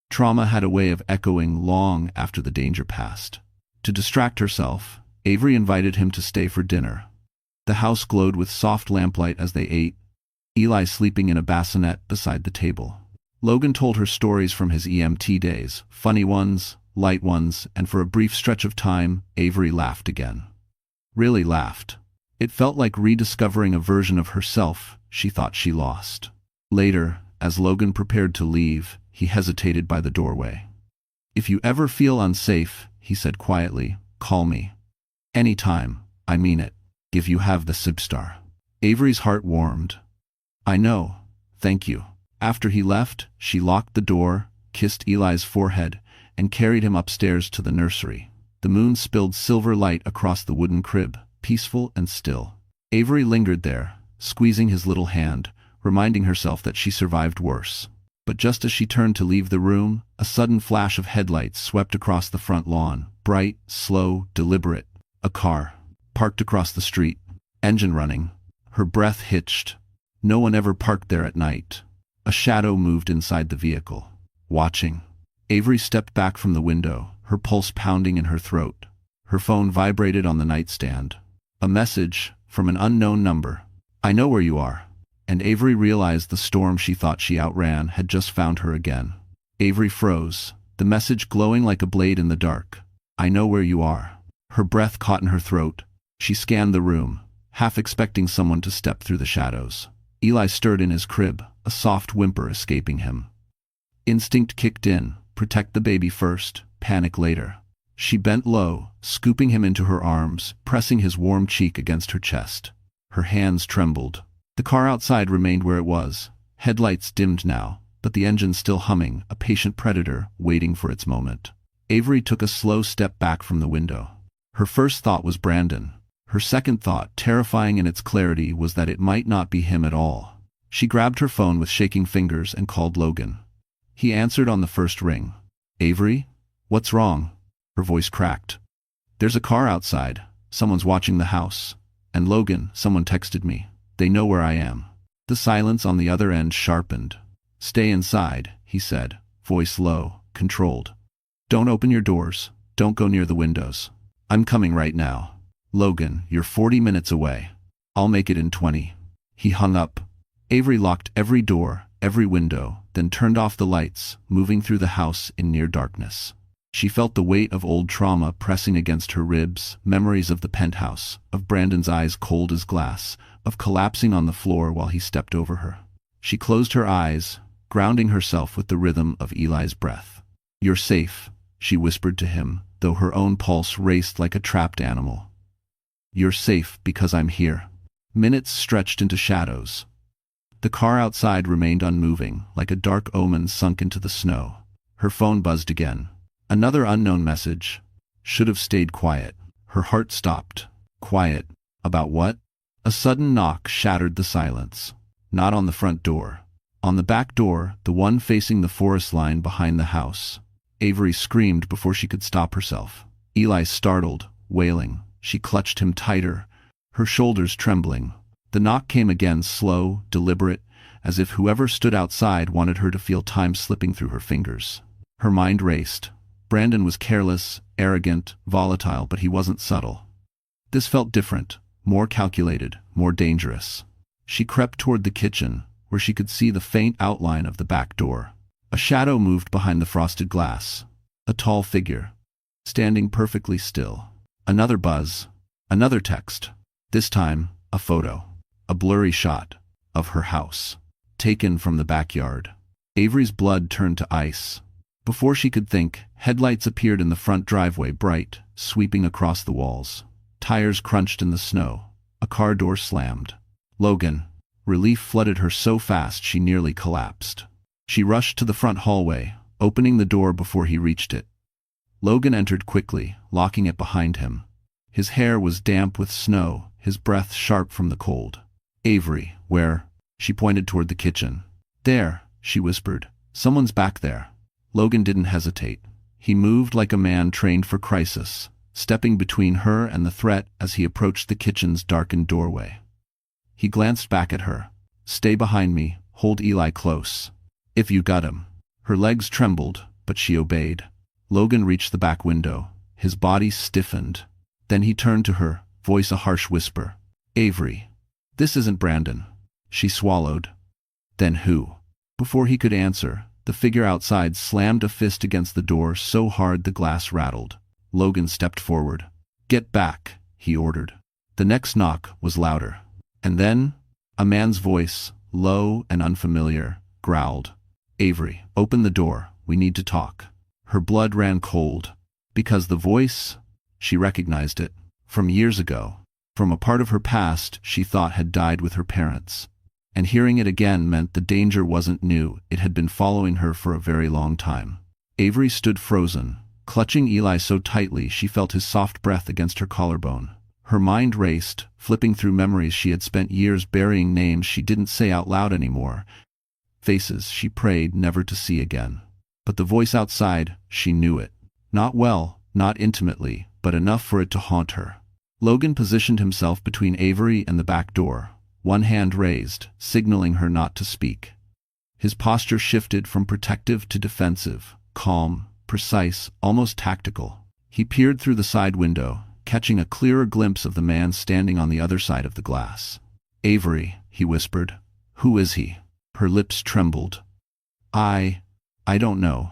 Trauma had a way of echoing long after the danger passed. To distract herself, Avery invited him to stay for dinner. The house glowed with soft lamplight as they ate, Eli sleeping in a bassinet beside the table. Logan told her stories from his EMT days, funny ones, light ones, and for a brief stretch of time, Avery laughed again. Really laughed. It felt like rediscovering a version of herself she thought she lost. Later, as Logan prepared to leave, he hesitated by the doorway. "If you ever feel unsafe," he said quietly, "call me. Anytime, I mean it. If you have the Sibstar." Avery's heart warmed. "I know, thank you." After he left, she locked the door, kissed Eli's forehead, and carried him upstairs to the nursery. The moon spilled silver light across the wooden crib, peaceful and still. Avery lingered there, squeezing his little hand, reminding herself that she survived worse. But just as she turned to leave the room, a sudden flash of headlights swept across the front lawn, bright, slow, deliberate. A car, parked across the street, engine running. Her breath hitched. No one ever parked there at night. A shadow moved inside the vehicle, watching. Avery stepped back from the window, her pulse pounding in her throat. Her phone vibrated on the nightstand. A message from an unknown number. "I know where you are." And Avery realized the storm she thought she outran had just found her again. Avery froze, the message glowing like a blade in the dark. "I know where you are." Her breath caught in her throat. She scanned the room, half expecting someone to step through the shadows. Eli stirred in his crib, a soft whimper escaping him. Instinct kicked in, protect the baby first, panic later. She bent low, scooping him into her arms, pressing his warm cheek against her chest. Her hands trembled. The car outside remained where it was, headlights dimmed now, but the engine still humming, a patient predator waiting for its moment. Avery took a slow step back from the window. Her first thought was Brandon. Her second thought, terrifying in its clarity, was that it might not be him at all. She grabbed her phone with shaking fingers and called Logan. He answered on the first ring. "Avery? What's wrong?" Her voice cracked. "There's a car outside. Someone's watching the house. And Logan, someone texted me. They know where I am." The silence on the other end sharpened. "Stay inside," he said, voice low, controlled. "Don't open your doors. Don't go near the windows. I'm coming right now." "Logan, you're 40 minutes away. I'll make it in 20. He hung up. Avery locked every door, every window, then turned off the lights, moving through the house in near darkness. She felt the weight of old trauma pressing against her ribs, memories of the penthouse, of Brandon's eyes cold as glass, of collapsing on the floor while he stepped over her. She closed her eyes, grounding herself with the rhythm of Eli's breath. "You're safe," she whispered to him, though her own pulse raced like a trapped animal. "You're safe because I'm here." Minutes stretched into shadows. The car outside remained unmoving, like a dark omen sunk into the snow. Her phone buzzed again. Another unknown message. "Should have stayed quiet." Her heart stopped. Quiet. About what? A sudden knock shattered the silence. Not on the front door. On the back door, the one facing the forest line behind the house. Avery screamed before she could stop herself. Eli startled, wailing. She clutched him tighter, her shoulders trembling. The knock came again, slow, deliberate, as if whoever stood outside wanted her to feel time slipping through her fingers. Her mind raced. Brandon was careless, arrogant, volatile, but he wasn't subtle. This felt different, more calculated, more dangerous. She crept toward the kitchen, where she could see the faint outline of the back door. A shadow moved behind the frosted glass. A tall figure, standing perfectly still. Another buzz. Another text. This time, a photo. A blurry shot of her house, taken from the backyard. Avery's blood turned to ice. Before she could think, headlights appeared in the front driveway, bright, sweeping across the walls. Tires crunched in the snow. A car door slammed. Logan. Relief flooded her so fast she nearly collapsed. She rushed to the front hallway, opening the door before he reached it. Logan entered quickly, locking it behind him. His hair was damp with snow, his breath sharp from the cold. Avery, where? She pointed toward the kitchen. There, she whispered. Someone's back there. Logan didn't hesitate. He moved like a man trained for crisis, stepping between her and the threat as he approached the kitchen's darkened doorway. He glanced back at her. Stay behind me, hold Eli close. If you got him. Her legs trembled, but she obeyed. Logan reached the back window. His body stiffened. Then he turned to her, voice a harsh whisper. Avery. This isn't Brandon. She swallowed. Then who? Before he could answer, the figure outside slammed a fist against the door so hard the glass rattled. Logan stepped forward. Get back, he ordered. The next knock was louder. And then, a man's voice, low and unfamiliar, growled. Avery, open the door, we need to talk. Her blood ran cold. Because the voice, she recognized it, from years ago, from a part of her past she thought had died with her parents. And hearing it again meant the danger wasn't new, it had been following her for a very long time. Avery stood frozen, clutching Eli so tightly she felt his soft breath against her collarbone. Her mind raced, flipping through memories she had spent years burying, names she didn't say out loud anymore, faces she prayed never to see again. But the voice outside, she knew it. Not well, not intimately, but enough for it to haunt her. Logan positioned himself between Avery and the back door, one hand raised, signaling her not to speak. His posture shifted from protective to defensive, calm, precise, almost tactical. He peered through the side window, catching a clearer glimpse of the man standing on the other side of the glass. Avery, he whispered. Who is he? Her lips trembled. I don't know.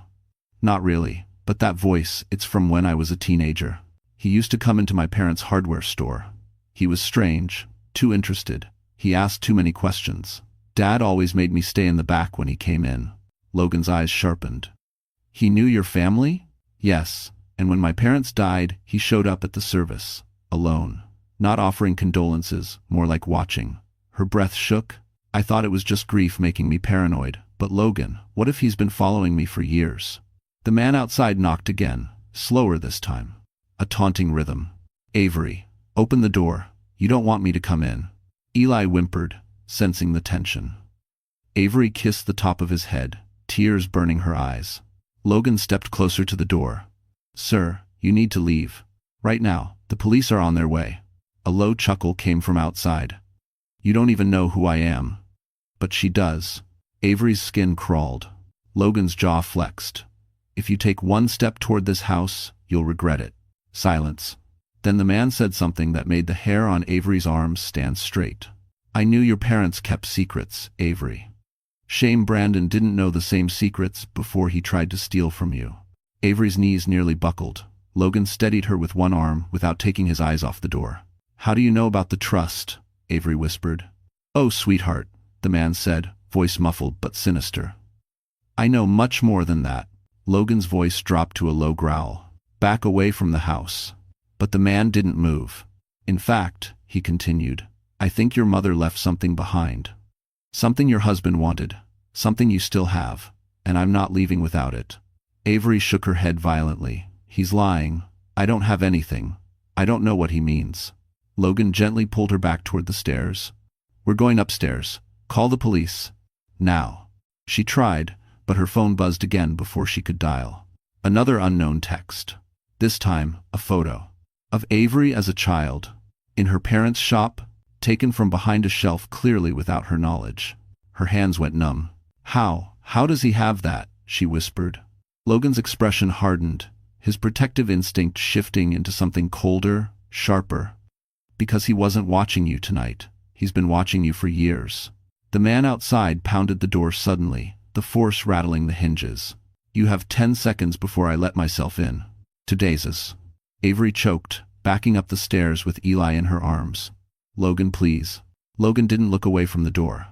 Not really, but that voice, it's from when I was a teenager. He used to come into my parents' hardware store. He was strange, too interested. He asked too many questions. Dad always made me stay in the back when he came in. Logan's eyes sharpened. He knew your family? Yes, and when my parents died, he showed up at the service, alone. Not offering condolences, more like watching. Her breath shook. I thought it was just grief making me paranoid. But Logan, what if he's been following me for years? The man outside knocked again, slower this time. A taunting rhythm. Avery, open the door. You don't want me to come in. Eli whimpered, sensing the tension. Avery kissed the top of his head, tears burning her eyes. Logan stepped closer to the door. Sir, you need to leave. Right now, the police are on their way. A low chuckle came from outside. You don't even know who I am. But she does. Avery's skin crawled. Logan's jaw flexed. If you take one step toward this house, you'll regret it. Silence. Then the man said something that made the hair on Avery's arms stand straight. I knew your parents kept secrets, Avery. Shame Brandon didn't know the same secrets before he tried to steal from you. Avery's knees nearly buckled. Logan steadied her with one arm without taking his eyes off the door. How do you know about the trust? Avery whispered. Oh, sweetheart, the man said, voice muffled but sinister. I know much more than that. Logan's voice dropped to a low growl. Back away from the house. But the man didn't move. In fact, he continued, I think your mother left something behind. Something your husband wanted. Something you still have. And I'm not leaving without it. Avery shook her head violently. He's lying. I don't have anything. I don't know what he means. Logan gently pulled her back toward the stairs. We're going upstairs. Call the police. Now. She tried, but her phone buzzed again before she could dial. Another unknown text. This time, a photo. Of Avery as a child. In her parents' shop, taken from behind a shelf clearly without her knowledge. Her hands went numb. How does he have that? She whispered. Logan's expression hardened, his protective instinct shifting into something colder, sharper. Because he wasn't watching you tonight. He's been watching you for years. The man outside pounded the door suddenly, the force rattling the hinges. You have 10 seconds before I let myself in. To Dazes. Avery choked, backing up the stairs with Eli in her arms. Logan, please. Logan didn't look away from the door.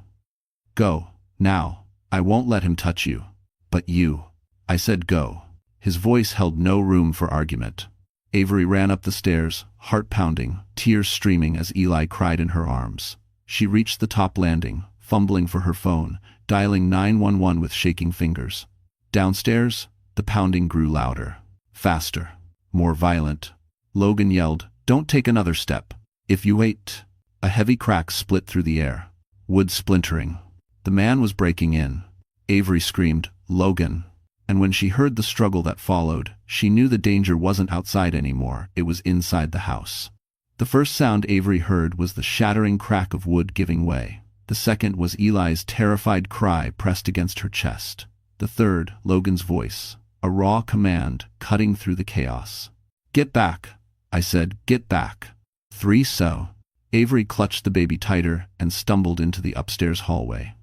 Go. Now. I won't let him touch you. But you. I said go. His voice held no room for argument. Avery ran up the stairs, heart pounding, tears streaming as Eli cried in her arms. She reached the top landing, fumbling for her phone, dialing 911 with shaking fingers. Downstairs, the pounding grew louder. Faster. More violent. Logan yelled, "Don't take another step. If you wait." A heavy crack split through the air. Wood splintering. The man was breaking in. Avery screamed, "Logan." And when she heard the struggle that followed, she knew the danger wasn't outside anymore, it was inside the house. The first sound Avery heard was the shattering crack of wood giving way. The second was Eli's terrified cry pressed against her chest. The third, Logan's voice, a raw command cutting through the chaos. "Get back," I said, "get back." 3 so. Avery clutched the baby tighter and stumbled into the upstairs hallway.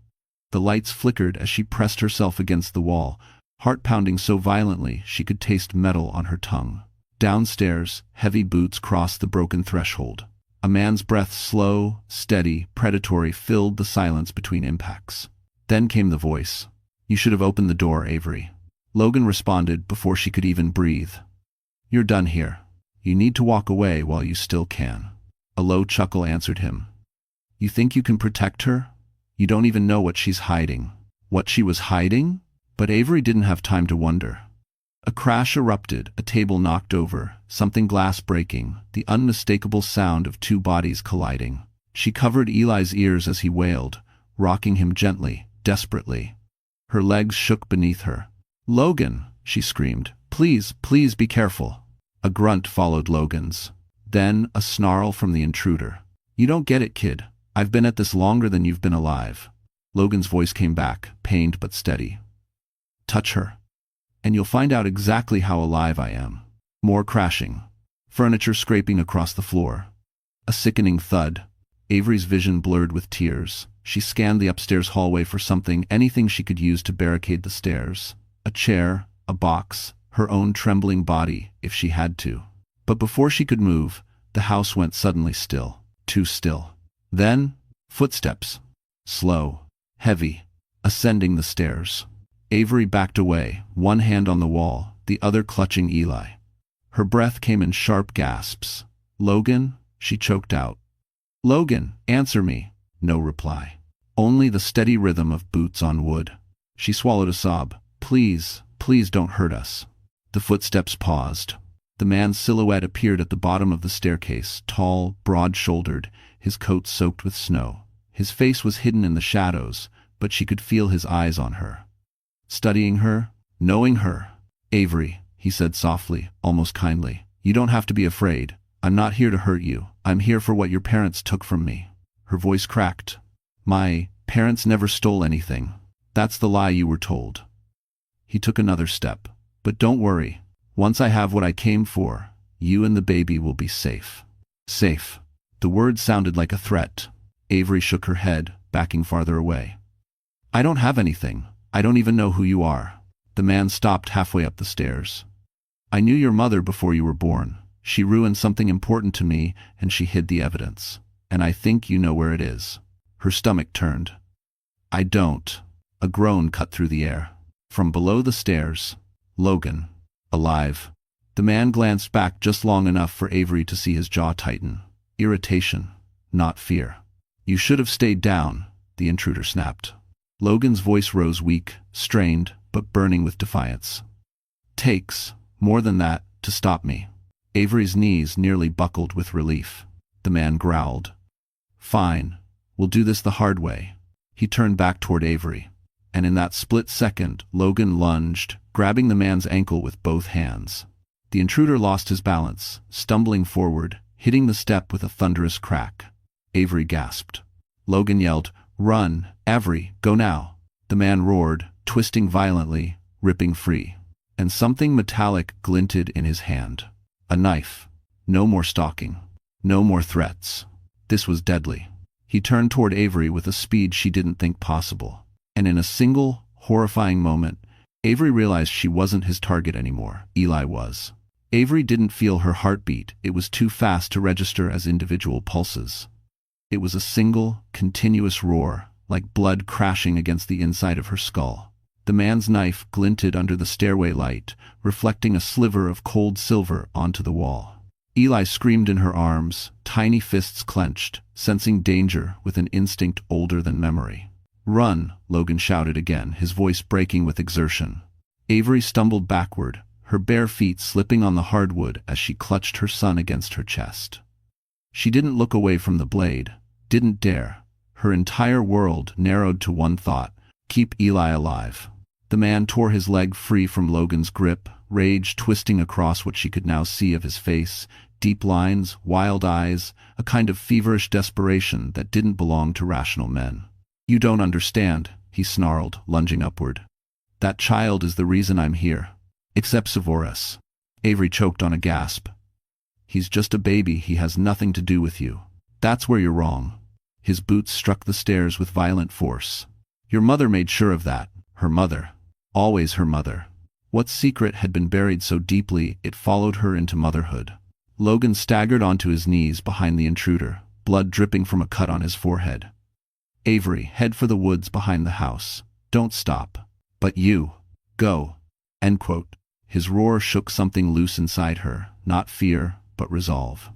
The lights flickered as she pressed herself against the wall, heart pounding so violently she could taste metal on her tongue. Downstairs, heavy boots crossed the broken threshold. A man's breath, slow, steady, predatory, filled the silence between impacts. Then came the voice. "You should have opened the door, Avery." Logan responded before she could even breathe. "You're done here. You need to walk away while you still can." A low chuckle answered him. "You think you can protect her? You don't even know what she's hiding." What she was hiding? But Avery didn't have time to wonder. A crash erupted, a table knocked over, something glass breaking, the unmistakable sound of 2 bodies colliding. She covered Eli's ears as he wailed, rocking him gently, desperately. Her legs shook beneath her. "Logan!" she screamed. "Please, please be careful." A grunt followed Logan's. Then a snarl from the intruder. "You don't get it, kid. I've been at this longer than you've been alive." Logan's voice came back, pained but steady. "Touch her, and you'll find out exactly how alive I am." More crashing. Furniture scraping across the floor. A sickening thud. Avery's vision blurred with tears. She scanned the upstairs hallway for something, anything she could use to barricade the stairs. A chair, a box, her own trembling body, if she had to. But before she could move, the house went suddenly still. Too still. Then, footsteps. Slow. Heavy. Ascending the stairs. Avery backed away, one hand on the wall, the other clutching Eli. Her breath came in sharp gasps. "Logan?" she choked out. "Logan, answer me." No reply. Only the steady rhythm of boots on wood. She swallowed a sob. "Please, please don't hurt us." The footsteps paused. The man's silhouette appeared at the bottom of the staircase, tall, broad-shouldered, his coat soaked with snow. His face was hidden in the shadows, but she could feel his eyes on her. Studying her, knowing her. "Avery," he said softly, almost kindly, "you don't have to be afraid. I'm not here to hurt you. I'm here for what your parents took from me." Her voice cracked. "My parents never stole anything. That's the lie you were told." He took another step. "But don't worry. Once I have what I came for, you and the baby will be safe." Safe. The word sounded like a threat. Avery shook her head, backing farther away. "I don't have anything. I don't even know who you are." The man stopped halfway up the stairs. "I knew your mother before you were born. She ruined something important to me, and she hid the evidence. And I think you know where it is." Her stomach turned. "I don't." A groan cut through the air. From below the stairs, Logan. Alive. The man glanced back just long enough for Avery to see his jaw tighten. Irritation, not fear. "You should have stayed down," the intruder snapped. Logan's voice rose weak, strained, but burning with defiance. "Takes more than that to stop me." Avery's knees nearly buckled with relief. The man growled. "Fine. We'll do this the hard way." He turned back toward Avery. And in that split second, Logan lunged, grabbing the man's ankle with both hands. The intruder lost his balance, stumbling forward, hitting the step with a thunderous crack. Avery gasped. Logan yelled, "Run, Avery, go now." The man roared, twisting violently, ripping free. And something metallic glinted in his hand. A knife. No more stalking. No more threats. This was deadly. He turned toward Avery with a speed she didn't think possible. And in a single, horrifying moment, Avery realized she wasn't his target anymore. Eli was. Avery didn't feel her heartbeat. It was too fast to register as individual pulses. It was a single, continuous roar, like blood crashing against the inside of her skull. The man's knife glinted under the stairway light, reflecting a sliver of cold silver onto the wall. Eli screamed in her arms, tiny fists clenched, sensing danger with an instinct older than memory. "Run," Logan shouted again, his voice breaking with exertion. Avery stumbled backward, her bare feet slipping on the hardwood as she clutched her son against her chest. She didn't look away from the blade, didn't dare. Her entire world narrowed to one thought: keep Eli alive. The man tore his leg free from Logan's grip, rage twisting across what she could now see of his face, deep lines, wild eyes, a kind of feverish desperation that didn't belong to rational men. "You don't understand," he snarled, lunging upward. "That child is the reason I'm here. Except Severus." Avery choked on a gasp. "He's just a baby, he has nothing to do with you. That's where you're wrong." His boots struck the stairs with violent force. "Your mother made sure of that. Her mother. Always her mother." What secret had been buried so deeply it followed her into motherhood? Logan staggered onto his knees behind the intruder, blood dripping from a cut on his forehead. "Avery, head for the woods behind the house. Don't stop. But you. Go." End quote. His roar shook something loose inside her, not fear, but resolve.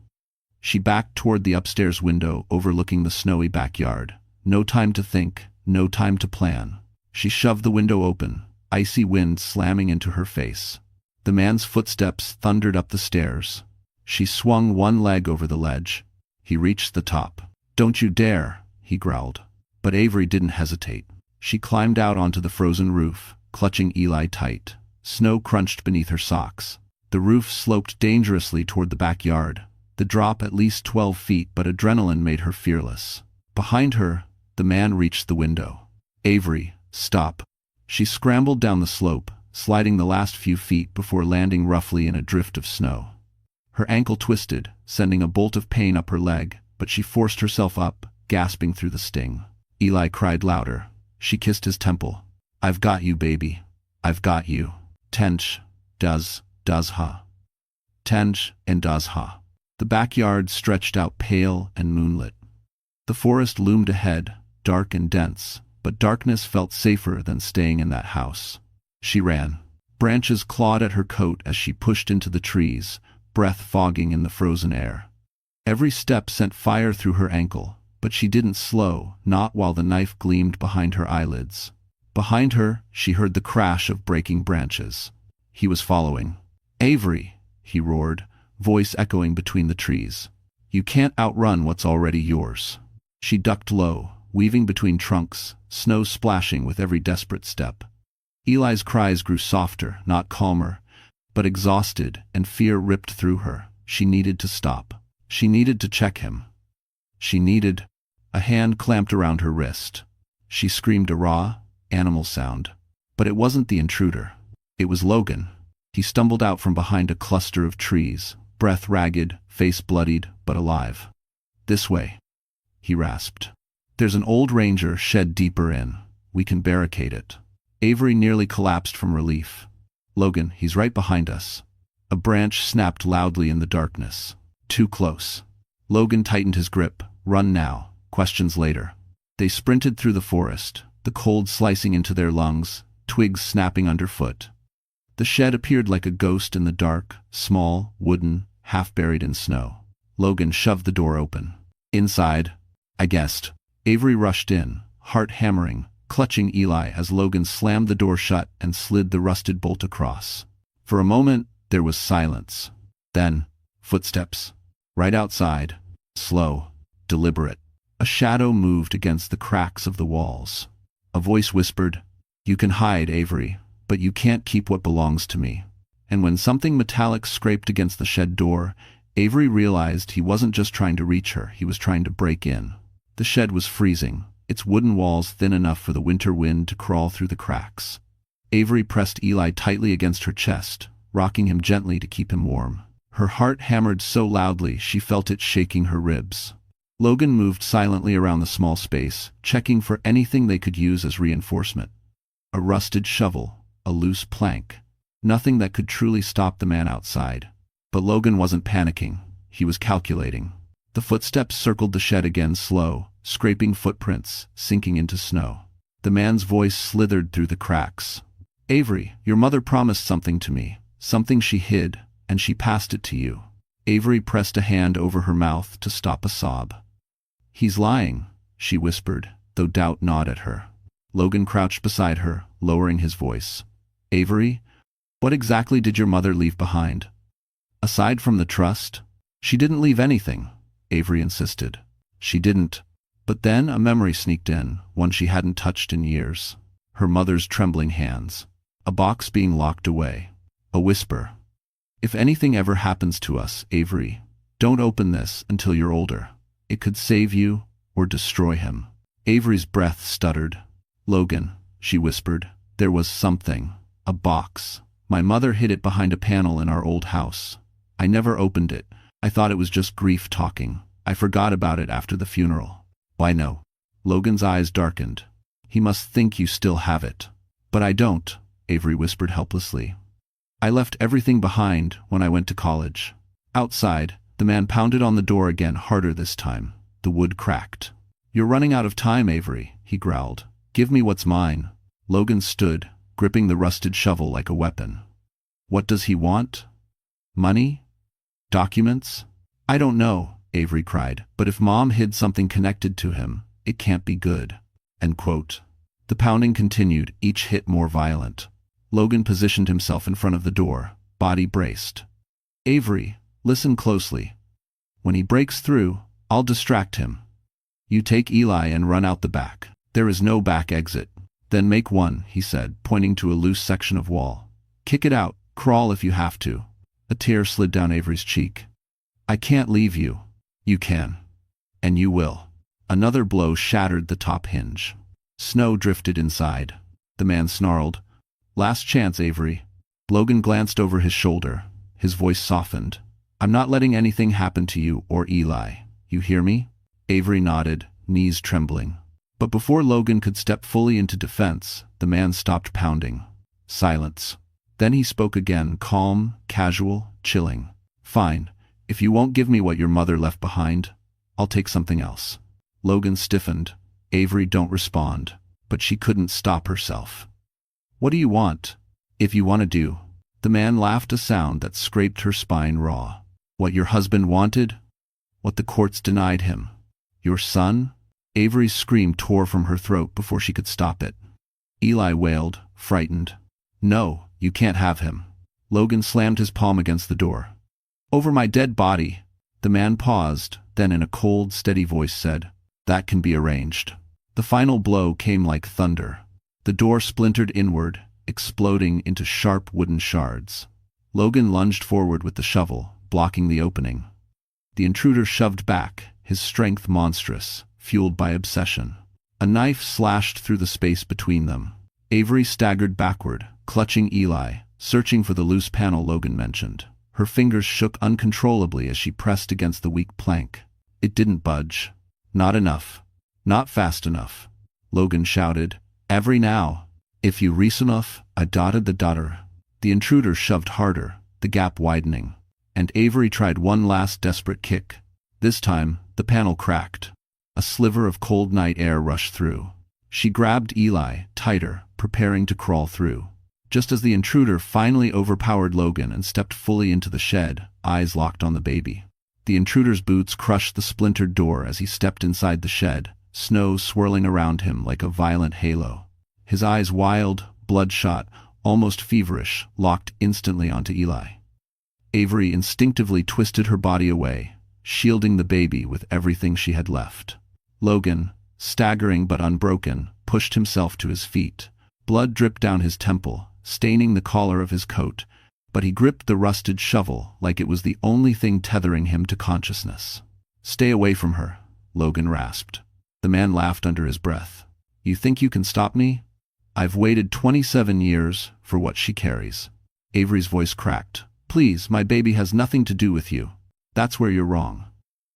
She backed toward the upstairs window overlooking the snowy backyard. No time to think, no time to plan. She shoved the window open, icy wind slamming into her face. The man's footsteps thundered up the stairs. She swung one leg over the ledge. He reached the top. "Don't you dare," he growled. But Avery didn't hesitate. She climbed out onto the frozen roof, clutching Eli tight. Snow crunched beneath her socks. The roof sloped dangerously toward the backyard. The drop at least 12 feet, but adrenaline made her fearless. Behind her, the man reached the window. "Avery, stop." She scrambled down the slope, sliding the last few feet before landing roughly in a drift of snow. Her ankle twisted, sending a bolt of pain up her leg, but she forced herself up, gasping through the sting. Eli cried louder. She kissed his temple. "I've got you, baby. I've got you." Tench, does ha. Tench and does ha. The backyard stretched out pale and moonlit. The forest loomed ahead, dark and dense, but darkness felt safer than staying in that house. She ran. Branches clawed at her coat as she pushed into the trees, breath fogging in the frozen air. Every step sent fire through her ankle, but she didn't slow, not while the knife gleamed behind her eyelids. Behind her, she heard the crash of breaking branches. He was following. "Avery," he roared, voice echoing between the trees. "You can't outrun what's already yours." She ducked low, weaving between trunks, snow splashing with every desperate step. Eli's cries grew softer, not calmer, but exhausted, and fear ripped through her. She needed to stop. She needed to check him. A hand clamped around her wrist. She screamed a raw, animal sound. But it wasn't the intruder. It was Logan. He stumbled out from behind a cluster of trees, breath ragged, face bloodied, but alive. "This way," he rasped. "There's an old ranger shed deeper in. We can barricade it." Avery nearly collapsed from relief. "Logan, he's right behind us." A branch snapped loudly in the darkness. Too close. Logan tightened his grip. "Run now. Questions later." They sprinted through the forest, the cold slicing into their lungs, twigs snapping underfoot. The shed appeared like a ghost in the dark, small, wooden, half buried in snow. Logan shoved the door open. Inside, "I guessed." Avery rushed in, heart hammering, clutching Eli as Logan slammed the door shut and slid the rusted bolt across. For a moment, there was silence. Then, Footsteps. Right outside. Slow. Deliberate. A shadow moved against the cracks of the walls. A voice whispered, "You can hide, Avery, but you can't keep what belongs to me." And when something metallic scraped against the shed door, Avery realized he wasn't just trying to reach her, he was trying to break in. The shed was freezing, its wooden walls thin enough for the winter wind to crawl through the cracks. Avery pressed Eli tightly against her chest, rocking him gently to keep him warm. Her heart hammered so loudly she felt it shaking her ribs. Logan moved silently around the small space, checking for anything they could use as reinforcement. A rusted shovel, a loose plank. Nothing that could truly stop the man outside. But Logan wasn't panicking. He was calculating. The footsteps circled the shed again, slow, scraping footprints, sinking into snow. The man's voice slithered through the cracks. "Avery, your mother promised something to me, something she hid, and she passed it to you." Avery pressed a hand over her mouth to stop a sob. "He's lying," she whispered, though doubt gnawed at her. Logan crouched beside her, lowering his voice. "Avery, what exactly did your mother leave behind? Aside from the trust?" "She didn't leave anything," Avery insisted. "She didn't." But then a memory sneaked in, one she hadn't touched in years. Her mother's trembling hands. A box being locked away. A whisper. "If anything ever happens to us, Avery, don't open this until you're older. It could save you or destroy him." Avery's breath stuttered. "Logan," she whispered, "there was something. A box. My mother hid it behind a panel in our old house. I never opened it. I thought it was just grief talking. I forgot about it after the funeral." "Why no?" Logan's eyes darkened. "He must think you still have it." "But I don't," Avery whispered helplessly. "I left everything behind when I went to college." Outside, the man pounded on the door again, harder this time. The wood cracked. "You're running out of time, Avery," he growled. "Give me what's mine." Logan stood, gripping the rusted shovel like a weapon. "What does he want? Money? Documents?" "I don't know," Avery cried, "but if Mom hid something connected to him, it can't be good." End quote. The pounding continued, each hit more violent. Logan positioned himself in front of the door, body braced. "Avery, listen closely. When he breaks through, I'll distract him. You take Eli and run out the back. There is no back exit." "Then make one," he said, pointing to a loose section of wall. "Kick it out, crawl if you have to." A tear slid down Avery's cheek. "I can't leave you." "You can. And you will." Another blow shattered the top hinge. Snow drifted inside. The man snarled, "Last chance, Avery." Logan glanced over his shoulder. His voice softened. "I'm not letting anything happen to you or Eli. You hear me?" Avery nodded, knees trembling. But before Logan could step fully into defense, the man stopped pounding. Silence. Then he spoke again, calm, casual, chilling. "Fine. If you won't give me what your mother left behind, I'll take something else." Logan stiffened. Avery don't respond, but she couldn't stop herself. "What do you want?" "If you want to do." The man laughed, a sound that scraped her spine raw. "What your husband wanted? What the courts denied him? Your son?" Avery's scream tore from her throat before she could stop it. Eli wailed, frightened. "No, you can't have him." Logan slammed his palm against the door. "Over my dead body." The man paused, then in a cold, steady voice said, "That can be arranged." The final blow came like thunder. The door splintered inward, exploding into sharp wooden shards. Logan lunged forward with the shovel, blocking the opening. The intruder shoved back, his strength monstrous, fueled by obsession. A knife slashed through the space between them. Avery staggered backward, clutching Eli, searching for the loose panel Logan mentioned. Her fingers shook uncontrollably as she pressed against the weak plank. It didn't budge. "Not enough. Not fast enough." Logan shouted, "Avery now. If you race enough, I dotted the daughter." The intruder shoved harder, the gap widening. And Avery tried one last desperate kick. This time, the panel cracked. A sliver of cold night air rushed through. She grabbed Eli, tighter, preparing to crawl through. Just as the intruder finally overpowered Logan and stepped fully into the shed, eyes locked on the baby. The intruder's boots crushed the splintered door as he stepped inside the shed, snow swirling around him like a violent halo. His eyes wild, bloodshot, almost feverish, locked instantly onto Eli. Avery instinctively twisted her body away, shielding the baby with everything she had left. Logan, staggering but unbroken, pushed himself to his feet. Blood dripped down his temple, staining the collar of his coat, but he gripped the rusted shovel like it was the only thing tethering him to consciousness. "Stay away from her," Logan rasped. The man laughed under his breath. "You think you can stop me? I've waited 27 years for what she carries." Avery's voice cracked. "Please, my baby has nothing to do with you. That's where you're wrong."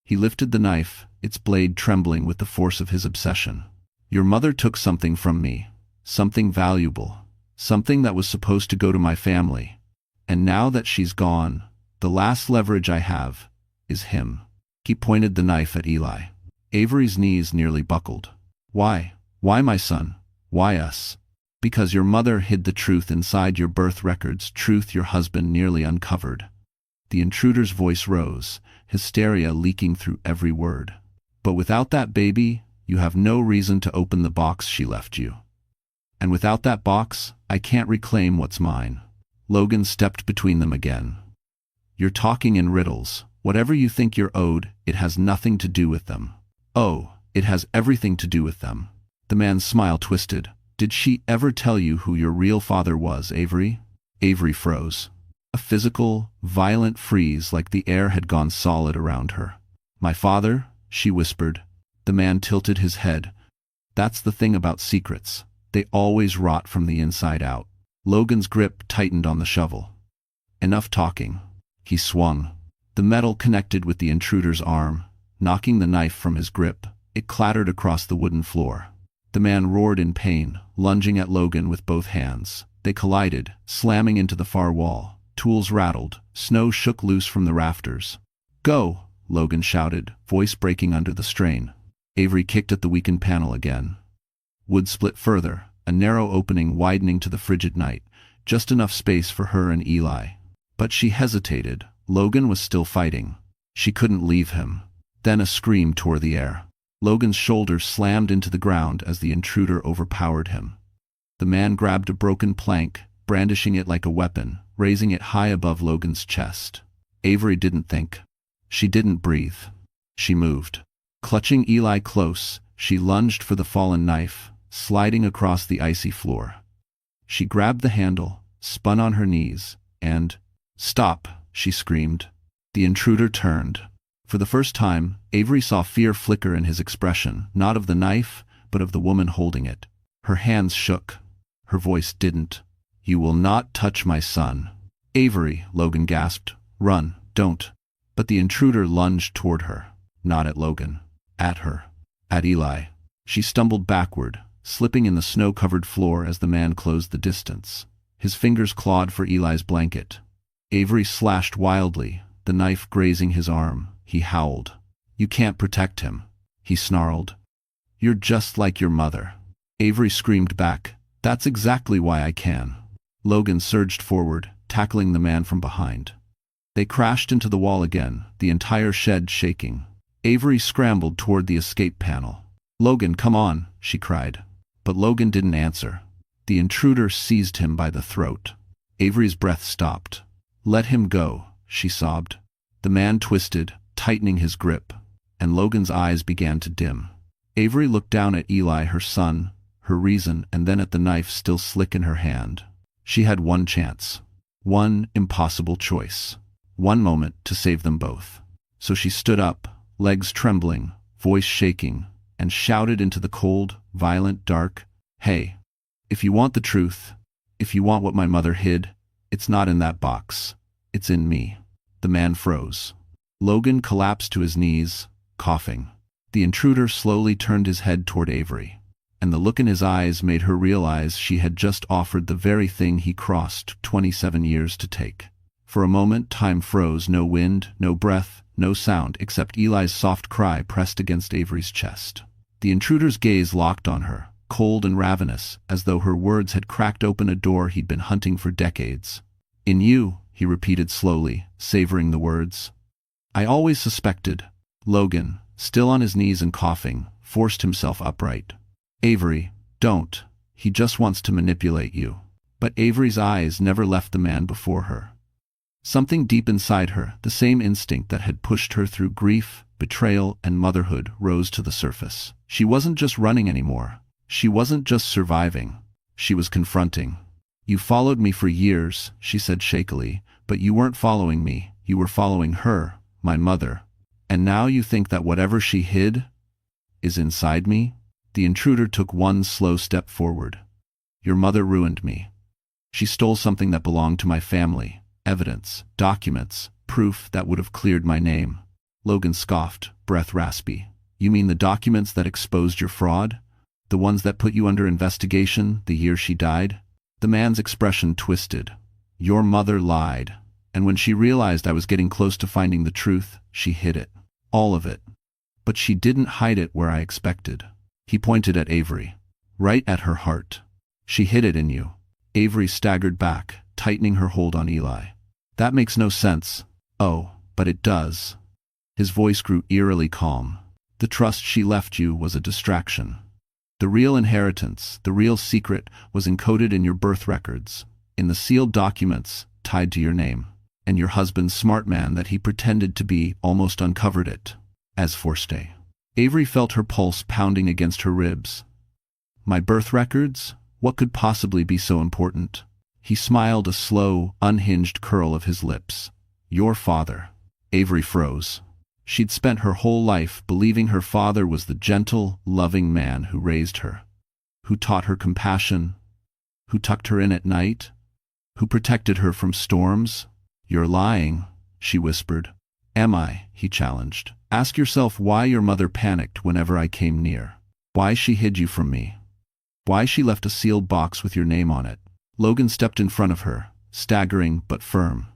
He lifted the knife, its blade trembling with the force of his obsession. "Your mother took something from me, something valuable, something that was supposed to go to my family. And now that she's gone, the last leverage I have is him." He pointed the knife at Eli. Avery's knees nearly buckled. "Why? Why, my son? Why us?" "Because your mother hid the truth inside your birth records, truth your husband nearly uncovered." The intruder's voice rose, hysteria leaking through every word. "But without that baby, you have no reason to open the box she left you. And without that box, I can't reclaim what's mine." Logan stepped between them again. "You're talking in riddles. Whatever you think you're owed, it has nothing to do with them." "Oh, it has everything to do with them." The man's smile twisted. "Did she ever tell you who your real father was, Avery?" Avery froze. A physical, violent freeze like the air had gone solid around her. "My father?" she whispered. The man tilted his head. "That's the thing about secrets. They always rot from the inside out." Logan's grip tightened on the shovel. "Enough talking." He swung. The metal connected with the intruder's arm, knocking the knife from his grip. It clattered across the wooden floor. The man roared in pain, lunging at Logan with both hands. They collided, slamming into the far wall. Tools rattled, snow shook loose from the rafters. "Go!" Logan shouted, voice breaking under the strain. Avery kicked at the weakened panel again. Wood split further, a narrow opening widening to the frigid night, just enough space for her and Eli. But she hesitated. Logan was still fighting. She couldn't leave him. Then a scream tore the air. Logan's shoulders slammed into the ground as the intruder overpowered him. The man grabbed a broken plank, brandishing it like a weapon, raising it high above Logan's chest. Avery didn't think. She didn't breathe. She moved. Clutching Eli close, she lunged for the fallen knife, sliding across the icy floor. She grabbed the handle, spun on her knees, and, "Stop!" she screamed. The intruder turned. For the first time, Avery saw fear flicker in his expression, not of the knife, but of the woman holding it. Her hands shook. Her voice didn't. "You will not touch my son." "Avery," Logan gasped. "Run, don't." But the intruder lunged toward her, not at Logan. At her. At Eli. She stumbled backward, slipping in the snow-covered floor as the man closed the distance. His fingers clawed for Eli's blanket. Avery slashed wildly, the knife grazing his arm. He howled. "You can't protect him," he snarled. "You're just like your mother." Avery screamed back, "That's exactly why I can." Logan surged forward, tackling the man from behind. They crashed into the wall again, the entire shed shaking. Avery scrambled toward the escape panel. "Logan, come on," she cried. But Logan didn't answer. The intruder seized him by the throat. Avery's breath stopped. "Let him go," she sobbed. The man twisted, tightening his grip, and Logan's eyes began to dim. Avery looked down at Eli, her son, her reason, and then at the knife still slick in her hand. She had one chance. One impossible choice. One moment to save them both. So she stood up, legs trembling, voice shaking, and shouted into the cold, violent dark, "Hey, if you want the truth, if you want what my mother hid, it's not in that box. It's in me." The man froze. Logan collapsed to his knees, coughing. The intruder slowly turned his head toward Avery, and the look in his eyes made her realize she had just offered the very thing he crossed 27 years to take. For a moment time froze, no wind, no breath, no sound except Eli's soft cry pressed against Avery's chest. The intruder's gaze locked on her, cold and ravenous, as though her words had cracked open a door he'd been hunting for decades. "In you," he repeated slowly, savoring the words. "I always suspected." Logan, still on his knees and coughing, forced himself upright. "Avery, don't. He just wants to manipulate you." But Avery's eyes never left the man before her. Something deep inside her, the same instinct that had pushed her through grief, betrayal, and motherhood, rose to the surface. She wasn't just running anymore. She wasn't just surviving. She was confronting. "You followed me for years," she said shakily, "but you weren't following me. You were following her, my mother. And now you think that whatever she hid is inside me?" The intruder took one slow step forward. "Your mother ruined me. She stole something that belonged to my family. Evidence, documents, proof that would have cleared my name." Logan scoffed, breath raspy. "You mean the documents that exposed your fraud? The ones that put you under investigation the year she died?" The man's expression twisted. "Your mother lied. And when she realized I was getting close to finding the truth, she hid it. All of it. But she didn't hide it where I expected." He pointed at Avery. "Right at her heart. She hid it in you." Avery staggered back, tightening her hold on Eli. "That makes no sense." "Oh, but it does." His voice grew eerily calm. "The trust she left you was a distraction. The real inheritance, the real secret, was encoded in your birth records, in the sealed documents tied to your name. And your husband's smart man that he pretended to be almost uncovered it. As Forste." Avery felt her pulse pounding against her ribs. "My birth records? What could possibly be so important?" He smiled, a slow, unhinged curl of his lips. "Your father." Avery froze. She'd spent her whole life believing her father was the gentle, loving man who raised her, who taught her compassion, who tucked her in at night, who protected her from storms. "You're lying," she whispered. "Am I?" he challenged. "Ask yourself why your mother panicked whenever I came near. Why she hid you from me. Why she left a sealed box with your name on it." Logan stepped in front of her, staggering but firm.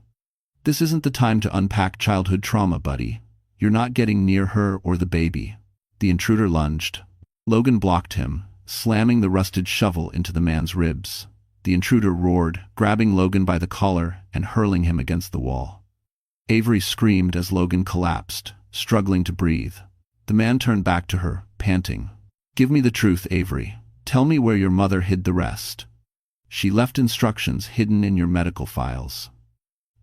"This isn't the time to unpack childhood trauma, buddy. You're not getting near her or the baby." The intruder lunged. Logan blocked him, slamming the rusted shovel into the man's ribs. The intruder roared, grabbing Logan by the collar and hurling him against the wall. Avery screamed as Logan collapsed, struggling to breathe. The man turned back to her, panting. "Give me the truth, Avery. Tell me where your mother hid the rest." "She left instructions hidden in your medical files.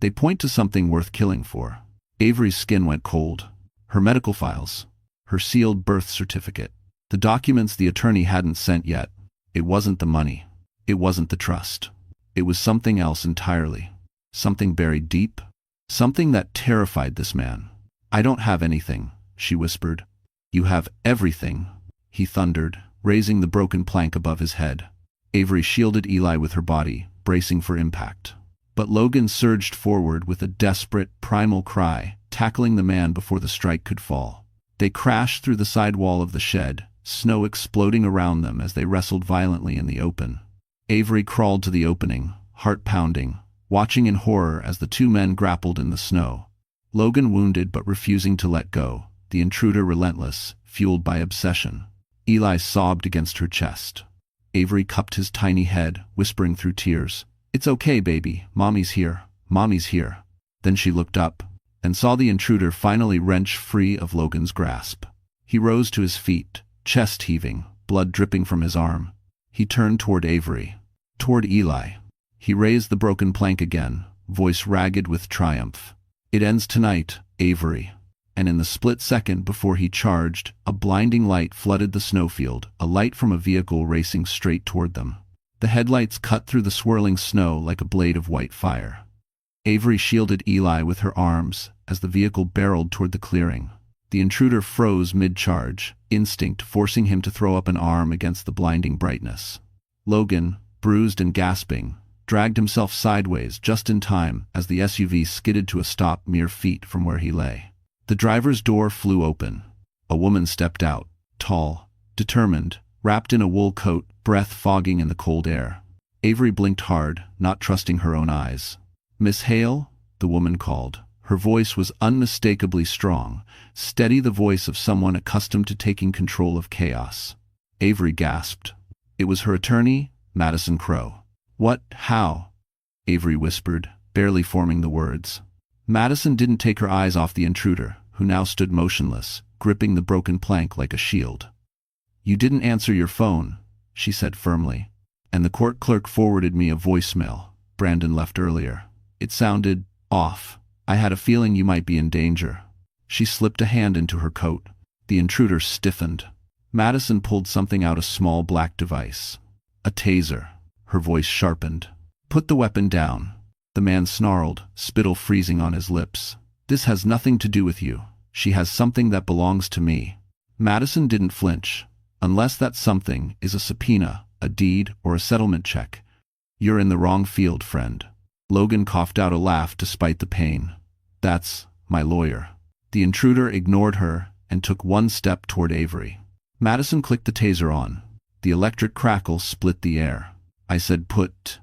They point to something worth killing for." Avery's skin went cold. Her medical files. Her sealed birth certificate. The documents the attorney hadn't sent yet. It wasn't the money. It wasn't the trust. It was something else entirely. Something buried deep. Something that terrified this man. "I don't have anything," she whispered. "You have everything," he thundered, raising the broken plank above his head. Avery shielded Eli with her body, bracing for impact. But Logan surged forward with a desperate, primal cry, tackling the man before the strike could fall. They crashed through the side wall of the shed, snow exploding around them as they wrestled violently in the open. Avery crawled to the opening, heart pounding, watching in horror as the two men grappled in the snow. Logan wounded but refusing to let go, the intruder relentless, fueled by obsession. Eli sobbed against her chest. Avery cupped his tiny head, whispering through tears, "It's okay, baby. Mommy's here. Mommy's here." Then she looked up, and saw the intruder finally wrench free of Logan's grasp. He rose to his feet, chest heaving, blood dripping from his arm. He turned toward Avery. Toward Eli. He raised the broken plank again, voice ragged with triumph. "It ends tonight, Avery." And in the split second before he charged, a blinding light flooded the snowfield, a light from a vehicle racing straight toward them. The headlights cut through the swirling snow like a blade of white fire. Avery shielded Eli with her arms as the vehicle barreled toward the clearing. The intruder froze mid-charge, instinct forcing him to throw up an arm against the blinding brightness. Logan, bruised and gasping, dragged himself sideways just in time as the SUV skidded to a stop mere feet from where he lay. The driver's door flew open. A woman stepped out, tall, determined, wrapped in a wool coat, breath fogging in the cold air. Avery blinked hard, not trusting her own eyes. "Miss Hale?" the woman called. Her voice was unmistakably strong, steady, the voice of someone accustomed to taking control of chaos. Avery gasped. It was her attorney, Madison Crowe. "What? How?" Avery whispered, barely forming the words. Madison didn't take her eyes off the intruder, who now stood motionless, gripping the broken plank like a shield. "You didn't answer your phone," she said firmly. "And the court clerk forwarded me a voicemail Brandon left earlier. It sounded Off. I had a feeling you might be in danger. She slipped a hand into her coat. The intruder stiffened. Madison pulled something out, a small black device. A taser. Her voice sharpened. Put the weapon down. The man snarled, spittle freezing on his lips. This has nothing to do with you. She has something that belongs to me. Madison didn't flinch. Unless that something is a subpoena, a deed, or a settlement check. You're in the wrong field, friend. Logan coughed out a laugh despite the pain. That's my lawyer. The intruder ignored her and took one step toward Avery. Madison clicked the taser on. The electric crackle split the air. I said put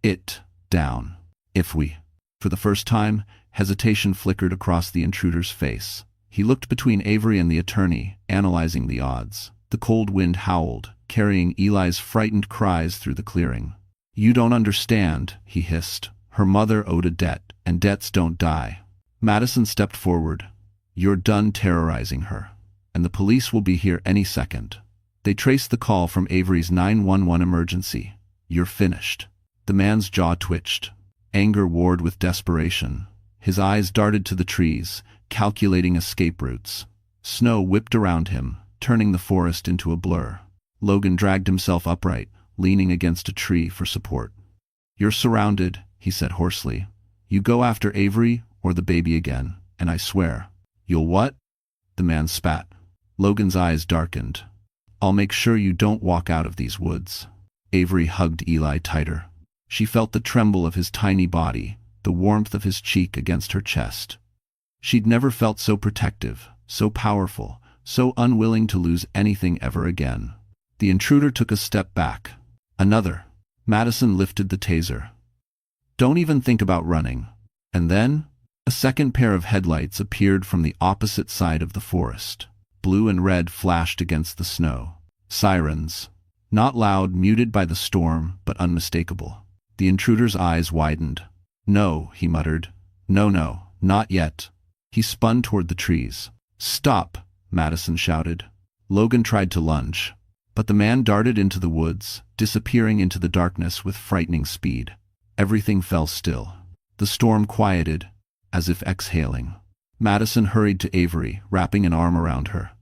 it down. If we. For the first time, hesitation flickered across the intruder's face. He looked between Avery and the attorney, analyzing the odds. The cold wind howled, carrying Eli's frightened cries through the clearing. You don't understand, he hissed. Her mother owed a debt, and debts don't die. Madison stepped forward. You're done terrorizing her. And the police will be here any second. They traced the call from Avery's 911 emergency. You're finished. The man's jaw twitched. Anger warred with desperation. His eyes darted to the trees, calculating escape routes. Snow whipped around him, turning the forest into a blur. Logan dragged himself upright, leaning against a tree for support. You're surrounded, he said hoarsely. You go after Avery or the baby again, and I swear. You'll what? The man spat. Logan's eyes darkened. I'll make sure you don't walk out of these woods. Avery hugged Eli tighter. She felt the tremble of his tiny body, the warmth of his cheek against her chest. She'd never felt so protective, so powerful, so unwilling to lose anything ever again. The intruder took a step back. Another. Madison lifted the taser. Don't even think about running. And then, a second pair of headlights appeared from the opposite side of the forest. Blue and red flashed against the snow. Sirens. Not loud, muted by the storm, but unmistakable. The intruder's eyes widened. No, he muttered. No, not yet. He spun toward the trees. Stop, Madison shouted. Logan tried to lunge, but the man darted into the woods, disappearing into the darkness with frightening speed. Everything fell still. The storm quieted, as if exhaling. Madison hurried to Avery, wrapping an arm around her.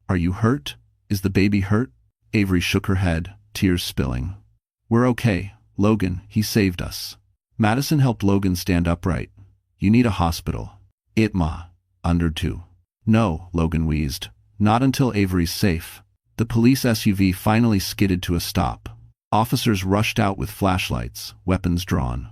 Are you hurt? Is the baby hurt? Avery shook her head, tears spilling. We're okay, Logan, he saved us. Madison helped Logan stand upright. You need a hospital. Itma. Under 2. No, Logan wheezed. Not until Avery's safe. The police SUV finally skidded to a stop. Officers rushed out with flashlights, weapons drawn.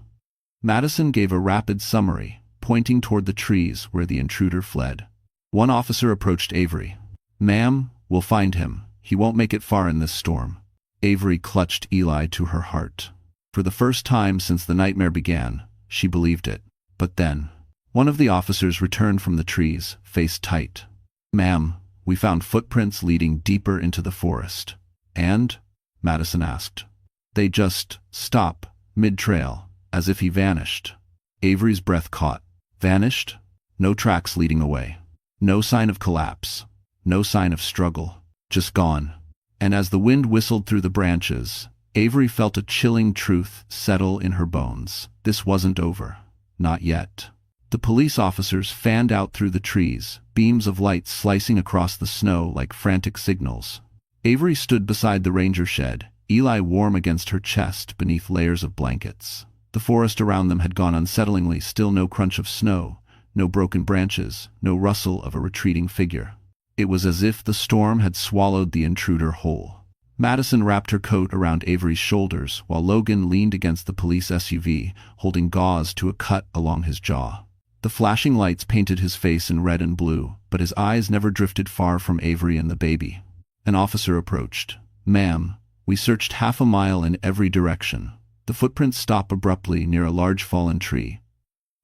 Madison gave a rapid summary, pointing toward the trees where the intruder fled. One officer approached Avery. Ma'am, we'll find him. He won't make it far in this storm. Avery clutched Eli to her heart. For the first time since the nightmare began, she believed it. But then, one of the officers returned from the trees, face tight. Ma'am, we found footprints leading deeper into the forest. And? Madison asked. They just stop, mid-trail, as if he vanished. Avery's breath caught. Vanished? No tracks leading away. No sign of collapse. No sign of struggle. Just gone. And as the wind whistled through the branches, Avery felt a chilling truth settle in her bones. This wasn't over. Not yet. The police officers fanned out through the trees, beams of light slicing across the snow like frantic signals. Avery stood beside the ranger shed, Eli warm against her chest beneath layers of blankets. The forest around them had gone unsettlingly still, no crunch of snow, no broken branches, no rustle of a retreating figure. It was as if the storm had swallowed the intruder whole. Madison wrapped her coat around Avery's shoulders while Logan leaned against the police SUV, holding gauze to a cut along his jaw. The flashing lights painted his face in red and blue, but his eyes never drifted far from Avery and the baby. An officer approached. Ma'am, we searched half a mile in every direction. The footprints stop abruptly near a large fallen tree.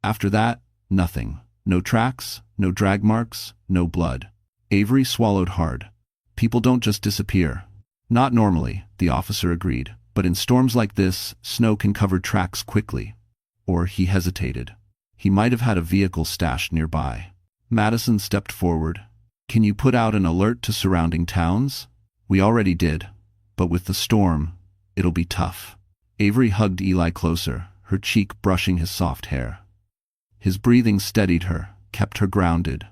After that, nothing. No tracks, no drag marks, no blood. Avery swallowed hard. People don't just disappear. Not normally, the officer agreed, but in storms like this, snow can cover tracks quickly. Or he hesitated. He might have had a vehicle stashed nearby. Madison stepped forward. Can you put out an alert to surrounding towns? We already did, but with the storm, it'll be tough. Avery hugged Eli closer, her cheek brushing his soft hair. His breathing steadied her, kept her grounded.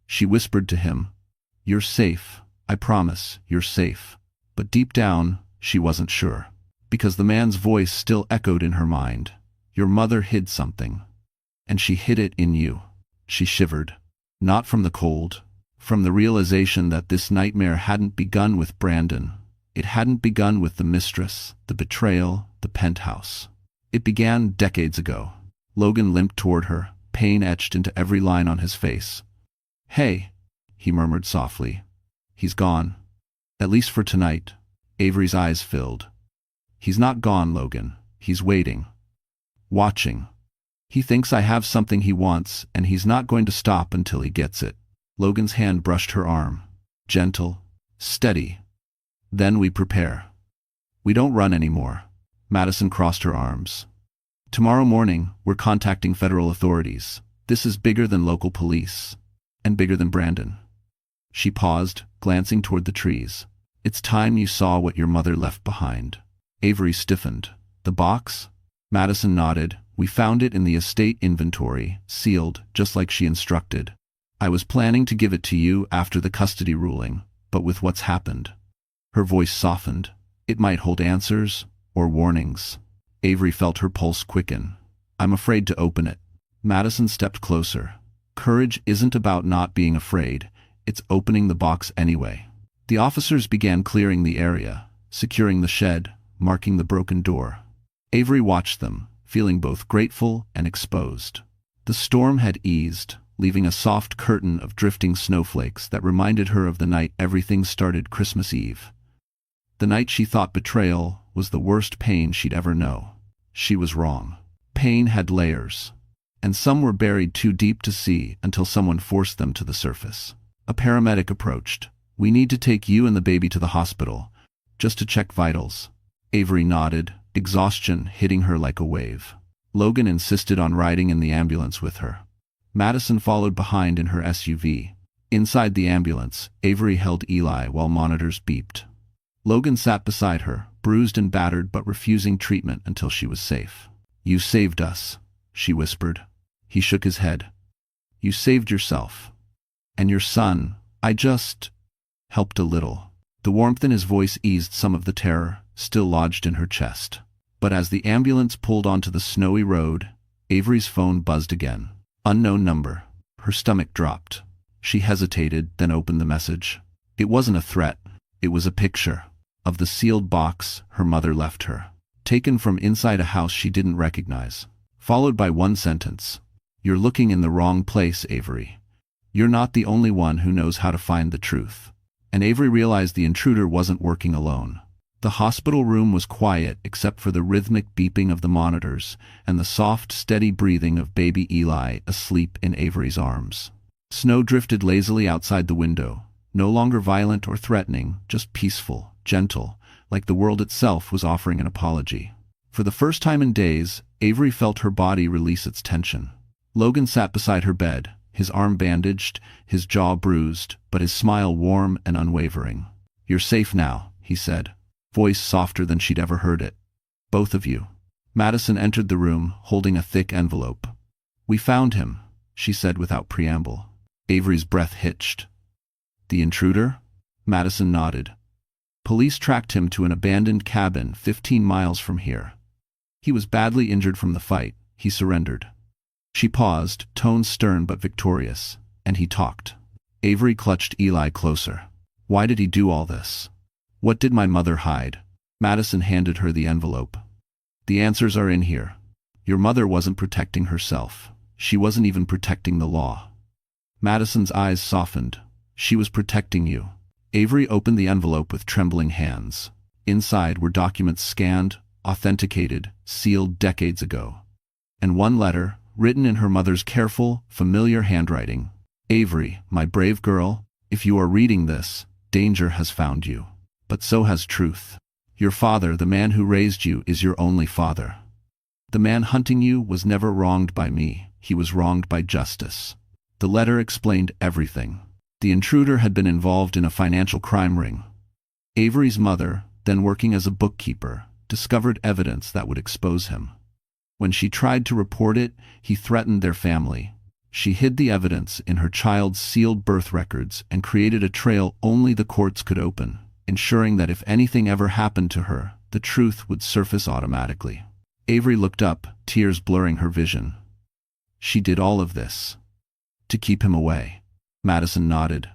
She whispered to him, "You're safe, I promise, you're safe." But deep down, she wasn't sure. Because the man's voice still echoed in her mind. "Your mother hid something. And she hid it in you." She shivered. Not from the cold. From the realization that this nightmare hadn't begun with Brandon. It hadn't begun with the mistress, the betrayal, the penthouse. It began decades ago. Logan limped toward her, pain etched into every line on his face. "Hey," he murmured softly. "He's gone. At least for tonight." Avery's eyes filled. "He's not gone, Logan. He's waiting. Watching. He thinks I have something he wants, and he's not going to stop until he gets it." Logan's hand brushed her arm. Gentle, steady. "Then we prepare. We don't run anymore." Madison crossed her arms. "Tomorrow morning, we're contacting federal authorities. This is bigger than local police. And bigger than Brandon." She paused, glancing toward the trees. "It's time you saw what your mother left behind." Avery stiffened. "The box?" Madison nodded. "We found it in the estate inventory, sealed, just like she instructed. I was planning to give it to you after the custody ruling, but with what's happened." Her voice softened. "It might hold answers, or warnings." Avery felt her pulse quicken. "I'm afraid to open it." Madison stepped closer. "Courage isn't about not being afraid, it's opening the box anyway." The officers began clearing the area, securing the shed, marking the broken door. Avery watched them, feeling both grateful and exposed. The storm had eased, leaving a soft curtain of drifting snowflakes that reminded her of the night everything started Christmas Eve. The night she thought betrayal was the worst pain she'd ever know. She was wrong. Pain had layers, and some were buried too deep to see until someone forced them to the surface. A paramedic approached. "We need to take you and the baby to the hospital, just to check vitals." Avery nodded, exhaustion hitting her like a wave. Logan insisted on riding in the ambulance with her. Madison followed behind in her SUV. Inside the ambulance, Avery held Eli while monitors beeped. Logan sat beside her, bruised and battered but refusing treatment until she was safe. "You saved us," she whispered. He shook his head. "You saved yourself. And your son. I just helped a little." The warmth in his voice eased some of the terror, still lodged in her chest. But as the ambulance pulled onto the snowy road, Avery's phone buzzed again. Unknown number. Her stomach dropped. She hesitated, then opened the message. It wasn't a threat. It was a picture of the sealed box her mother left her, taken from inside a house she didn't recognize, followed by one sentence. "You're looking in the wrong place, Avery. You're not the only one who knows how to find the truth." And Avery realized the intruder wasn't working alone. The hospital room was quiet except for the rhythmic beeping of the monitors and the soft, steady breathing of baby Eli asleep in Avery's arms. Snow drifted lazily outside the window, no longer violent or threatening, just peaceful, gentle, like the world itself was offering an apology. For the first time in days, Avery felt her body release its tension. Logan sat beside her bed, his arm bandaged, his jaw bruised, but his smile warm and unwavering. "You're safe now," he said, voice softer than she'd ever heard it. "Both of you." Madison entered the room, holding a thick envelope. "We found him," she said without preamble. Avery's breath hitched. "The intruder?" Madison nodded. "Police tracked him to an abandoned cabin 15 miles from here. He was badly injured from the fight. He surrendered." She paused, tone stern but victorious, and he talked. Avery clutched Eli closer. "Why did he do all this? What did my mother hide?" Madison handed her the envelope. "The answers are in here. Your mother wasn't protecting herself. She wasn't even protecting the law." Madison's eyes softened. "She was protecting you." Avery opened the envelope with trembling hands. Inside were documents scanned, authenticated, sealed decades ago. And one letter, written in her mother's careful, familiar handwriting. "Avery, my brave girl, if you are reading this, danger has found you. But so has truth. Your father, the man who raised you, is your only father. The man hunting you was never wronged by me. He was wronged by justice." The letter explained everything. The intruder had been involved in a financial crime ring. Avery's mother, then working as a bookkeeper, discovered evidence that would expose him. When she tried to report it, he threatened their family. She hid the evidence in her child's sealed birth records and created a trail only the courts could open, ensuring that if anything ever happened to her, the truth would surface automatically. Avery looked up, tears blurring her vision. She did all of this to keep him away. Madison nodded.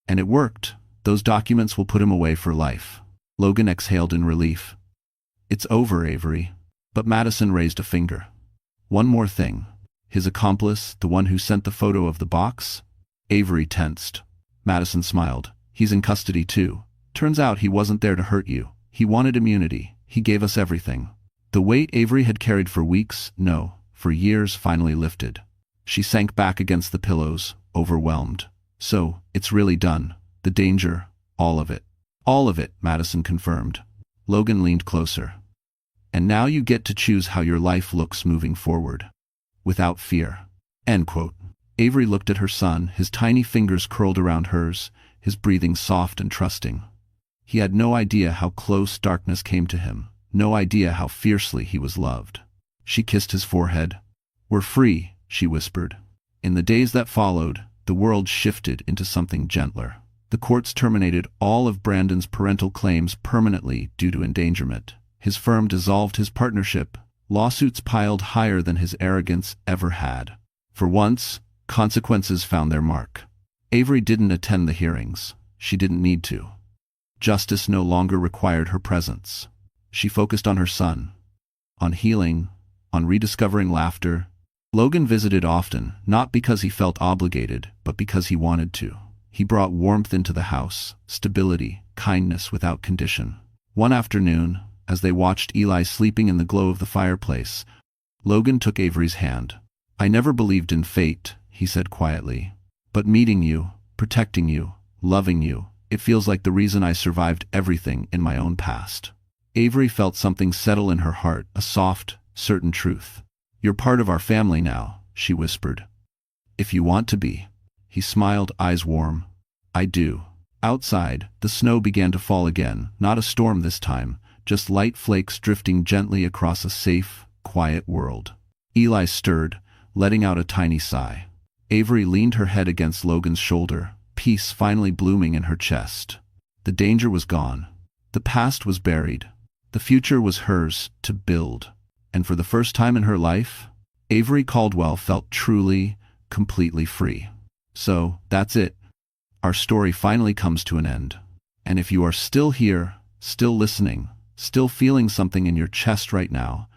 And it worked. Those documents will put him away for life. Logan exhaled in relief. It's over, Avery. But Madison raised a finger. One more thing. His accomplice, the one who sent the photo of the box? Avery tensed. Madison smiled. He's in custody too. Turns out he wasn't there to hurt you. He wanted immunity. He gave us everything. The weight Avery had carried for weeks, no, for years, finally lifted. She sank back against the pillows, overwhelmed. So, it's really done. The danger, all of it. All of it, Madison confirmed. Logan leaned closer. And now you get to choose how your life looks moving forward. Without fear. End quote. Avery looked at her son, his tiny fingers curled around hers, his breathing soft and trusting. He had no idea how close darkness came to him, no idea how fiercely he was loved. She kissed his forehead. We're free, she whispered. In the days that followed, the world shifted into something gentler. The courts terminated all of Brandon's parental claims permanently due to endangerment. His firm dissolved his partnership. Lawsuits piled higher than his arrogance ever had. For once, consequences found their mark. Avery didn't attend the hearings. She didn't need to. Justice no longer required her presence. She focused on her son, on healing, on rediscovering laughter. Logan visited often, not because he felt obligated, but because he wanted to. He brought warmth into the house, stability, kindness without condition. One afternoon, as they watched Eli sleeping in the glow of the fireplace, Logan took Avery's hand. I never believed in fate, he said quietly. But meeting you, protecting you, loving you, it feels like the reason I survived everything in my own past. Avery felt something settle in her heart, a soft, certain truth. You're part of our family now, she whispered. If you want to be. He smiled, eyes warm. I do. Outside, the snow began to fall again, not a storm this time, just light flakes drifting gently across a safe, quiet world. Eli stirred, letting out a tiny sigh. Avery leaned her head against Logan's shoulder, peace finally blooming in her chest. The danger was gone. The past was buried. The future was hers to build. And for the first time in her life, Avery Caldwell felt truly, completely free. So, that's it. Our story finally comes to an end. And if you are still here, still listening, still feeling something in your chest right now,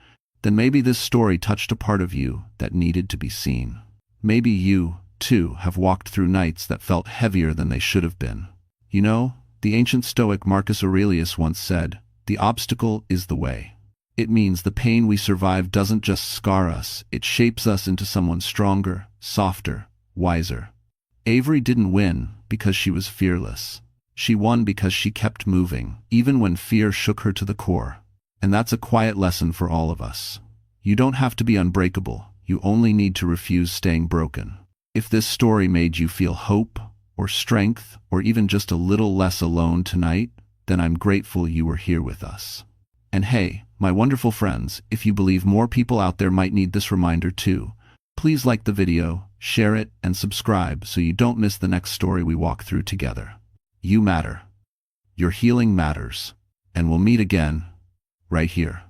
then maybe this story touched a part of you that needed to be seen. Maybe you, too, have walked through nights that felt heavier than they should have been. You know, the ancient Stoic Marcus Aurelius once said, "The obstacle is the way." It means the pain we survive doesn't just scar us, it shapes us into someone stronger, softer, wiser. Avery didn't win because she was fearless. She won because she kept moving, even when fear shook her to the core. And that's a quiet lesson for all of us. You don't have to be unbreakable, you only need to refuse staying broken. If this story made you feel hope, or strength, or even just a little less alone tonight, then I'm grateful you were here with us. And hey, my wonderful friends, if you believe more people out there might need this reminder too, please like the video, share it, and subscribe so you don't miss the next story we walk through together. You matter. Your healing matters. And we'll meet again, right here.